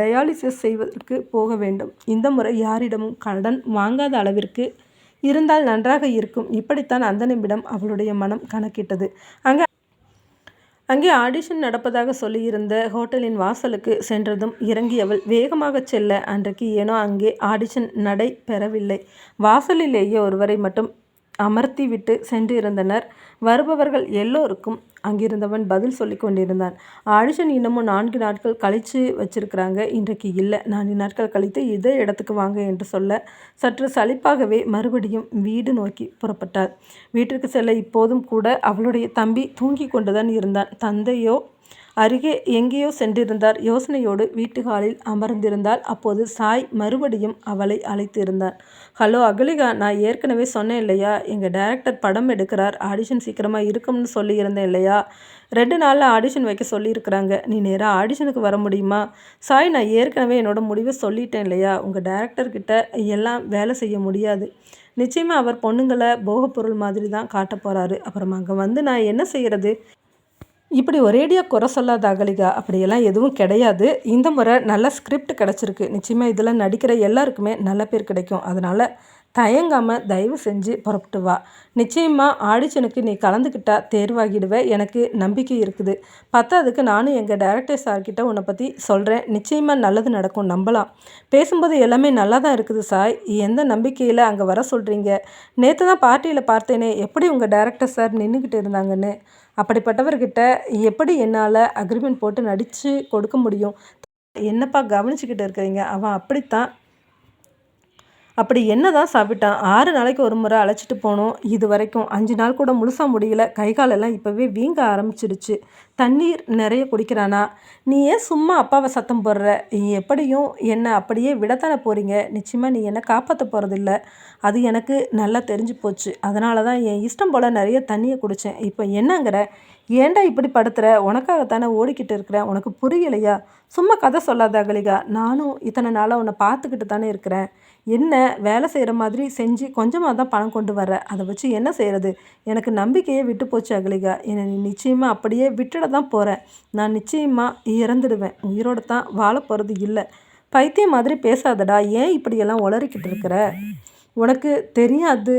டயாலிசிஸ் செய்வதற்கு போக வேண்டும். இந்த முறை யாரிடமும் கடன் வாங்காத அளவிற்கு இருந்தால் நன்றாக இருக்கும். இப்படித்தான் அந்த நிமிடம் அவளுடைய மனம் கணக்கிட்டது. அங்கே ஆடிஷன் நடப்பதாக சொல்லியிருந்த ஹோட்டலின் வாசலுக்கு சென்றதும் இறங்கியவள் வேகமாகச் செல்ல அன்றைக்கு ஏனோ அங்கே ஆடிஷன் நடைபெறவில்லை. வாசலிலேயே ஒருவரை மட்டும் அமர்த்திவிட்டு சென்றிருந்தனர். வருபவர்கள் எல்லோருக்கும் அங்கிருந்தவன் பதில் சொல்லி கொண்டிருந்தான். ஆடிஷன் இன்னமும் 4 நாட்கள் கழிச்சு வச்சிருக்கிறாங்க, இன்றைக்கு இல்லை, 4 நாட்கள் கழித்து இதே இடத்துக்கு வாங்க என்று சொல்ல சற்று சலிப்பாகவே மறுபடியும் வீடு நோக்கி புறப்பட்டாள். வீட்டிற்கு செல்ல இப்போதும் கூட அவளுடைய தம்பி தூங்கி கொண்டுதான் இருந்தான். தந்தையோ அருகே எங்கேயோ சென்றிருந்தார். யோசனையோடு வீட்டு ஹாலில் அமர்ந்திருந்தாள். அப்போது சாய் மறுபடியும் அவளை அழைத்திருந்தான். ஹலோ அகலிகா, நான் ஏற்கனவே சொன்னேன் இல்லையா, எங்கள் டைரக்டர் படம் எடுக்கிறார், ஆடிஷன் சீக்கிரமாக இருக்கும்னு சொல்லியிருந்தேன் இல்லையா, 2 நாளில் ஆடிஷன் வைக்க சொல்லியிருக்கிறாங்க, நீ நேராக ஆடிஷனுக்கு வர முடியுமா? சாய், நான் ஏற்கனவே என்னோட முடிவை சொல்லிட்டேன் இல்லையா, உங்கள் டைரக்டர்கிட்ட எல்லாம் வேலை செய்ய முடியாது. நிச்சயமாக அவர் பொண்ணுங்களை போகப்பொருள் மாதிரி தான் காட்ட போகிறாரு. அப்புறம் அங்கே வந்து நான் என்ன செய்கிறது? இப்படி ஒரேடியாக குறை சொல்லாத அகலிகா, அப்படியெல்லாம் எதுவும் கிடையாது. இந்த முறை நல்ல ஸ்கிரிப்ட் கிடச்சிருக்கு. நிச்சயமாக இதில் நடிக்கிற எல்லாருக்குமே நல்ல பேர் கிடைக்கும். அதனால் தயங்காமல் தயவு செஞ்சு புறப்பட்டு வா. நிச்சயமாக ஆடிஷனுக்கு நீ கலந்துக்கிட்டா தேர்வாகிடுவே, எனக்கு நம்பிக்கை இருக்குது. பத்தாவதுக்கு நானும் எங்கள் டைரக்டர் சார்கிட்ட உன்னை பற்றி சொல்கிறேன். நிச்சயமாக நல்லது நடக்கும், நம்பலாம். பேசும்போது எல்லாமே நல்லா தான் இருக்குது சாய். எந்த நம்பிக்கையில் அங்கே வர சொல்கிறீங்க? நேற்று தான் பார்ட்டியில் பார்த்தேனே, எப்படி உங்கள் டைரக்டர் சார் நின்றுக்கிட்டு இருந்தாங்கன்னு. அப்படிப்பட்டவர்கிட்ட எப்படி என்னால் அக்ரிமெண்ட் போட்டு நடித்து கொடுக்க முடியும்? என்னப்பா கவனிச்சுக்கிட்டு இருக்கிறீங்க? அவன் அப்படித்தான். அப்படி என்ன தான் சாப்பிட்டான்? 6 நாளைக்கு ஒரு முறை அழைச்சிட்டு போனோம். இது வரைக்கும் 5 நாள் கூட முழுசாக முடியல. கை காலெல்லாம் இப்போவே வீங்க ஆரம்பிச்சிடுச்சு. தண்ணீர் நிறைய குடிக்கிறானா? நீ ஏன் சும்மா அப்பாவை சத்தம் போடுற? எப்படியும் என்னை அப்படியே விடத்தானே போகிறீங்க. நிச்சயமாக நீ என்னை காப்பாற்ற போகிறதில்ல. அது எனக்கு நல்லா தெரிஞ்சு போச்சு. அதனால தான் என் இஷ்டம் போல் நிறைய தண்ணியை குடித்தேன். இப்போ என்னங்கிற? ஏன்டா இப்படி படுத்துற? உனக்காகத்தானே ஓடிக்கிட்டு இருக்கிறேன். உனக்கு புரியலையா? சும்மா கதை சொல்லாத அகலிகா. நானும் இத்தனை நாளாக உன்னை பார்த்துக்கிட்டு தானே இருக்கிறேன். என்ன வேலை செய்கிற மாதிரி செஞ்சு கொஞ்சமாக தான் பணம் கொண்டு வர, அதை வச்சு என்ன செய்கிறது? எனக்கு நம்பிக்கையே விட்டு போச்சு அகலிகா. என்னை நீ நிச்சயமாக அப்படியே விட்டுட தான் போகிறேன். நான் நிச்சயமாக இறந்துடுவேன். உயிரோடு தான் வாழ போகிறது இல்லை. பைத்தியம் மாதிரி பேசாதடா. ஏன் இப்படியெல்லாம் உளறிக்கிட்டு இருக்கிற? உனக்கு தெரியாது.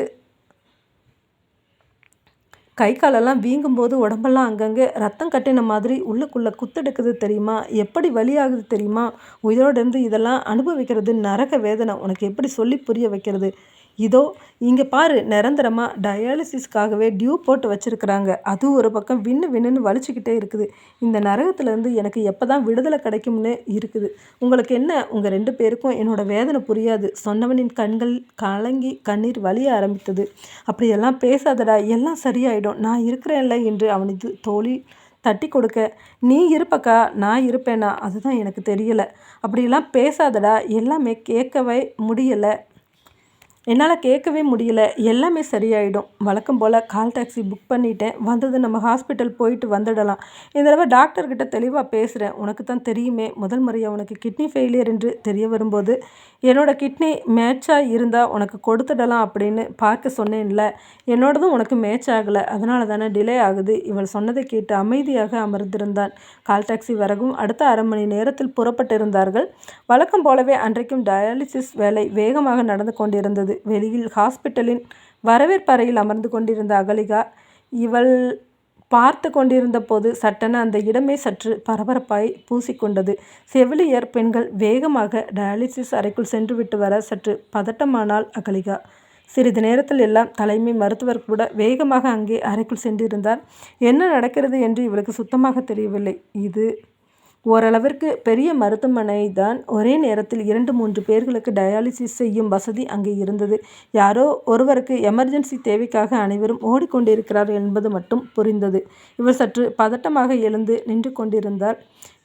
கை காலெல்லாம் வீங்கும்போது உடம்பெல்லாம் அங்கங்கே ரத்தம் கட்டின மாதிரி உள்ளுக்குள்ளே குத்தெடுக்குது தெரியுமா? எப்படி வலியாகுது தெரியுமா? உயிரோடு இருந்து இதெல்லாம் அனுபவிக்கிறது நரக வேதனை. உனக்கு எப்படி சொல்லி புரிய வைக்கிறது? இதோ இங்கே பாரு, நிரந்தரமாக டயாலிசிஸ்க்காகவே டியூப் போட்டு வச்சுருக்குறாங்க. அது ஒரு பக்கம் விண்ணு விண்ணுன்னு வலிச்சுக்கிட்டே இருக்குது. இந்த நரகத்துலேருந்து எனக்கு எப்போ தான் விடுதலை கிடைக்கும்னு இருக்குது. உங்களுக்கு என்ன? உங்கள் 2 பேருக்கும் என்னோடய வேதனை புரியாது. சொன்னவனின் கண்கள் கலங்கி கண்ணீர் வலிய ஆரம்பித்தது. அப்படியெல்லாம் பேசாதடா, எல்லாம் சரியாயிடும், நான் இருக்கிறேன்ல என்று அவனது தோளில் தட்டி கொடுக்க, நீ இருப்பக்கா, நான் இருப்பேனா? அதுதான் எனக்கு தெரியலை. அப்படியெல்லாம் பேசாதடா. எல்லாமே கேட்கவே முடியலை. என்னால் கேட்கவே முடியல. எல்லாமே சரியாயிடும். வழக்கம் போல் கால் டாக்ஸி புக் பண்ணிட்டேன். வந்தது நம்ம ஹாஸ்பிட்டல் போயிட்டு வந்துடலாம். இந்த தடவை டாக்டர்கிட்ட தெளிவாக பேசுகிறேன். உனக்கு தான் தெரியுமே, முதல் முறையாக உனக்கு கிட்னி ஃபெயிலியர் என்று தெரிய வரும்போது என்னோடய கிட்னி மேட்சாக இருந்தால் உனக்கு கொடுத்துடலாம் அப்படின்னு பார்க்க சொன்னேன்ல. என்னோடதும் உனக்கு மேட்ச் ஆகலை. அதனால தானே டிலே ஆகுது. இவள் சொன்னதை கேட்டு அமைதியாக அமர்ந்திருந்தான். கால் டாக்ஸி வரவும் அடுத்த 1/2 மணி நேரத்தில் புறப்பட்டிருந்தார்கள். வழக்கம் போலவே அன்றைக்கும் டயாலிசிஸ் வேலை வேகமாக நடந்து கொண்டிருந்தது. வெளியில் ஹாஸ்பிட்டலின் வரவேற்பறையில் அமர்ந்து கொண்டிருந்த அகலிகா இவள் பார்த்து கொண்டிருந்த போது சட்டென அந்த இடமே சற்று பரபரப்பாய் பூசிக்கொண்டது. செவிலியர் பெண்கள் வேகமாக டயாலிசிஸ் அறைக்குள் சென்றுவிட்டு வர சற்று பதட்டமானாள் அகலிகா. சிறிது நேரத்தில் எல்லாம் தலைமை மருத்துவர் கூட வேகமாக அங்கே அறைக்குள் சென்றிருந்தார். என்ன நடக்கிறது என்று இவளுக்கு சுத்தமாக தெரியவில்லை. இது ஓரளவிற்கு பெரிய மருத்துவமனை தான். ஒரே நேரத்தில் 2-3 பேர்களுக்கு டயாலிசிஸ் செய்யும் வசதி அங்கே இருந்தது. யாரோ ஒருவருக்கு எமர்ஜென்சி தேவைக்காக அனைவரும் ஓடிக்கொண்டிருக்கிறார் என்பது மட்டும் புரிந்தது. இவள் சற்று பதட்டமாக எழுந்து நின்று கொண்டிருந்தாள்.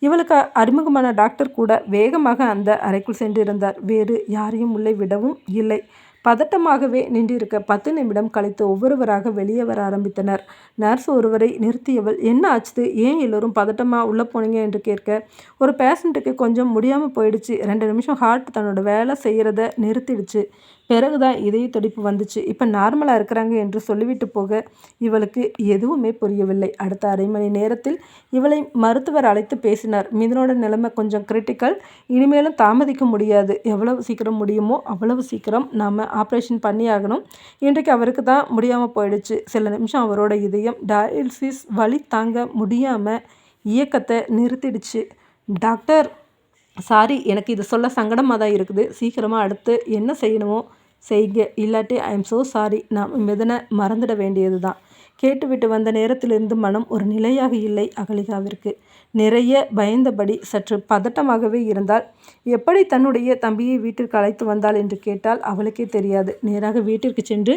இவளுக்கு அறிமுகமான டாக்டர் கூட வேகமாக அந்த அறைக்குள் சென்றிருந்தார். வேறு யாரையும் உள்ளே விடவும் இல்லை. பதட்டமாகவே நின்றிருக்க 10 நிமிடம் கழித்து ஒவ்வொருவராக வெளியே வர ஆரம்பித்தனர். நர்ஸ் ஒருவரை நிறுத்தியவள், என்ன ஆச்சு, ஏன் எல்லோரும் பதட்டமாக உள்ளே போனீங்க என்று கேட்க, ஒரு பேஷண்ட்டுக்கு கொஞ்சம் முடியாமல் போயிடுச்சு, 2 நிமிஷம் ஹார்ட் தன்னோட வேலை செய்கிறத நிறுத்திடுச்சு, பிறகுதான் இதய துடிப்பு வந்துச்சு. இப்ப நார்மலா இருக்கிறாங்க என்று சொல்லிவிட்டு போக, இவளுக்கு எதுவுமே புரியவில்லை. அடுத்த 1/2 மணி நேரத்தில் இவளை மருத்துவர் அழைத்து பேசினார். மிதுனோட நிலைமை கொஞ்சம் கிரிட்டிக்கல். இனிமேலும் தாமதிக்க முடியாது. எவ்வளவு சீக்கிரம் முடியுமோ அவ்வளவு சீக்கிரம் நாம ஆப்ரேஷன் பண்ணியாகணும். இன்றைக்கு அவருக்கு தான் முடியாம போயிடுச்சு. சில நிமிஷம் அவரோட இதயம் டயாலிசிஸ் வலி தாங்க முடியாம இயக்கத்தை நிறுத்திடுச்சு. டாக்டர், சாரி, எனக்கு இது சொல்ல சங்கடமாக தான் இருக்குது. சீக்கிரமாக அடுத்து என்ன செய்யணுமோ செய்க. இல்லாட்டி ஐ எம் ஸோ சாரி. நான் மிதனை மறந்துட வேண்டியது தான். கேட்டுவிட்டு வந்த நேரத்திலிருந்து மனம் ஒரு நிலையாக இல்லை அகலிகாவிற்கு. நிறைய பயந்தபடி சற்று பதட்டமாகவே இருந்தால். எப்படி தன்னுடைய தம்பியை வீட்டிற்கு அழைத்து வந்தாள் என்று கேட்டால் அவளுக்கே தெரியாது. நேராக வீட்டிற்கு சென்று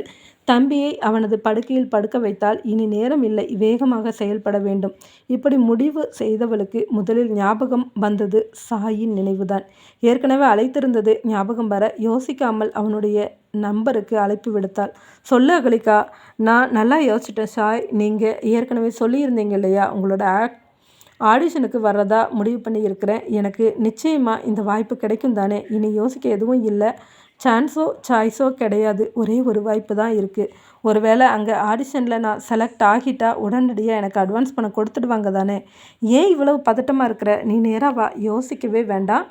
தம்பியை அவனது படுக்கையில் படுக்க வைத்தால். இனி நேரம் இல்லை, வேகமாக செயல்பட வேண்டும். இப்படி முடிவு செய்தவளுக்கு முதலில் ஞாபகம் வந்தது சாயின் நினைவுதான். ஏற்கனவே அழைத்திருந்தது ஞாபகம் வர யோசிக்காமல் அவனுடைய நம்பருக்கு அழைப்பு விடுத்தாள். சொல்லு அகலிகா. நான் நல்லா யோசிச்சிட்டேன் சாய். நீங்கள் ஏற்கனவே சொல்லியிருந்தீங்க இல்லையா, உங்களோட ஆடிஷனுக்கு வர்றதா முடிவு பண்ணி இருக்கிறேன். எனக்கு நிச்சயமாக இந்த வாய்ப்பு கிடைக்கும் தானே? இனி யோசிக்க எதுவும் இல்லை. சான்ஸோ சாய்ஸோ கிடையாது. ஒரே ஒரு வாய்ப்பு தான் இருக்குது. ஒருவேளை அங்கே ஆடிஷனில் நான் செலக்ட் ஆகிட்டா உடனடியாக எனக்கு அட்வான்ஸ் பணம் கொடுத்துடுவாங்க தானே? ஏன் இவ்வளவு பதட்டமாக இருக்கிற? நீ நேராக வா, யோசிக்கவே வேண்டாம்.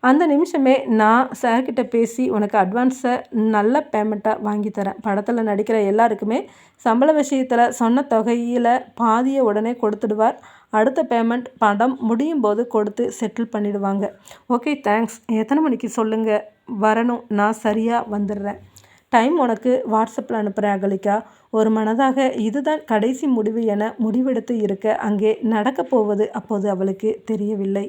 அந்த நிமிஷமே நான் சார்கிட்ட பேசி உனக்கு அட்வான்ஸை நல்ல பேமெண்ட்டாக வாங்கி தரேன். படத்தில் நடிக்கிற எல்லாருக்குமே சம்பள விஷயத்தில் சொன்ன தொகையில் பாதியை உடனே கொடுத்துடுவார். அடுத்த பேமெண்ட் படம் முடியும் போது கொடுத்து செட்டில் பண்ணிடுவாங்க. Okay, thanks. எத்தனை மணிக்கு சொல்லுங்கள், வரணும். நான் சரியாக வந்துடுறேன். டைம் உனக்கு வாட்ஸ்அப்பில் அனுப்புகிறேன் அகலிகா. ஒரு மனதாக இதுதான் கடைசி முடிவு என முடிவெடுத்து இருக்க அங்கே நடக்கப் போவது அப்போது அவளுக்கு தெரியவில்லை.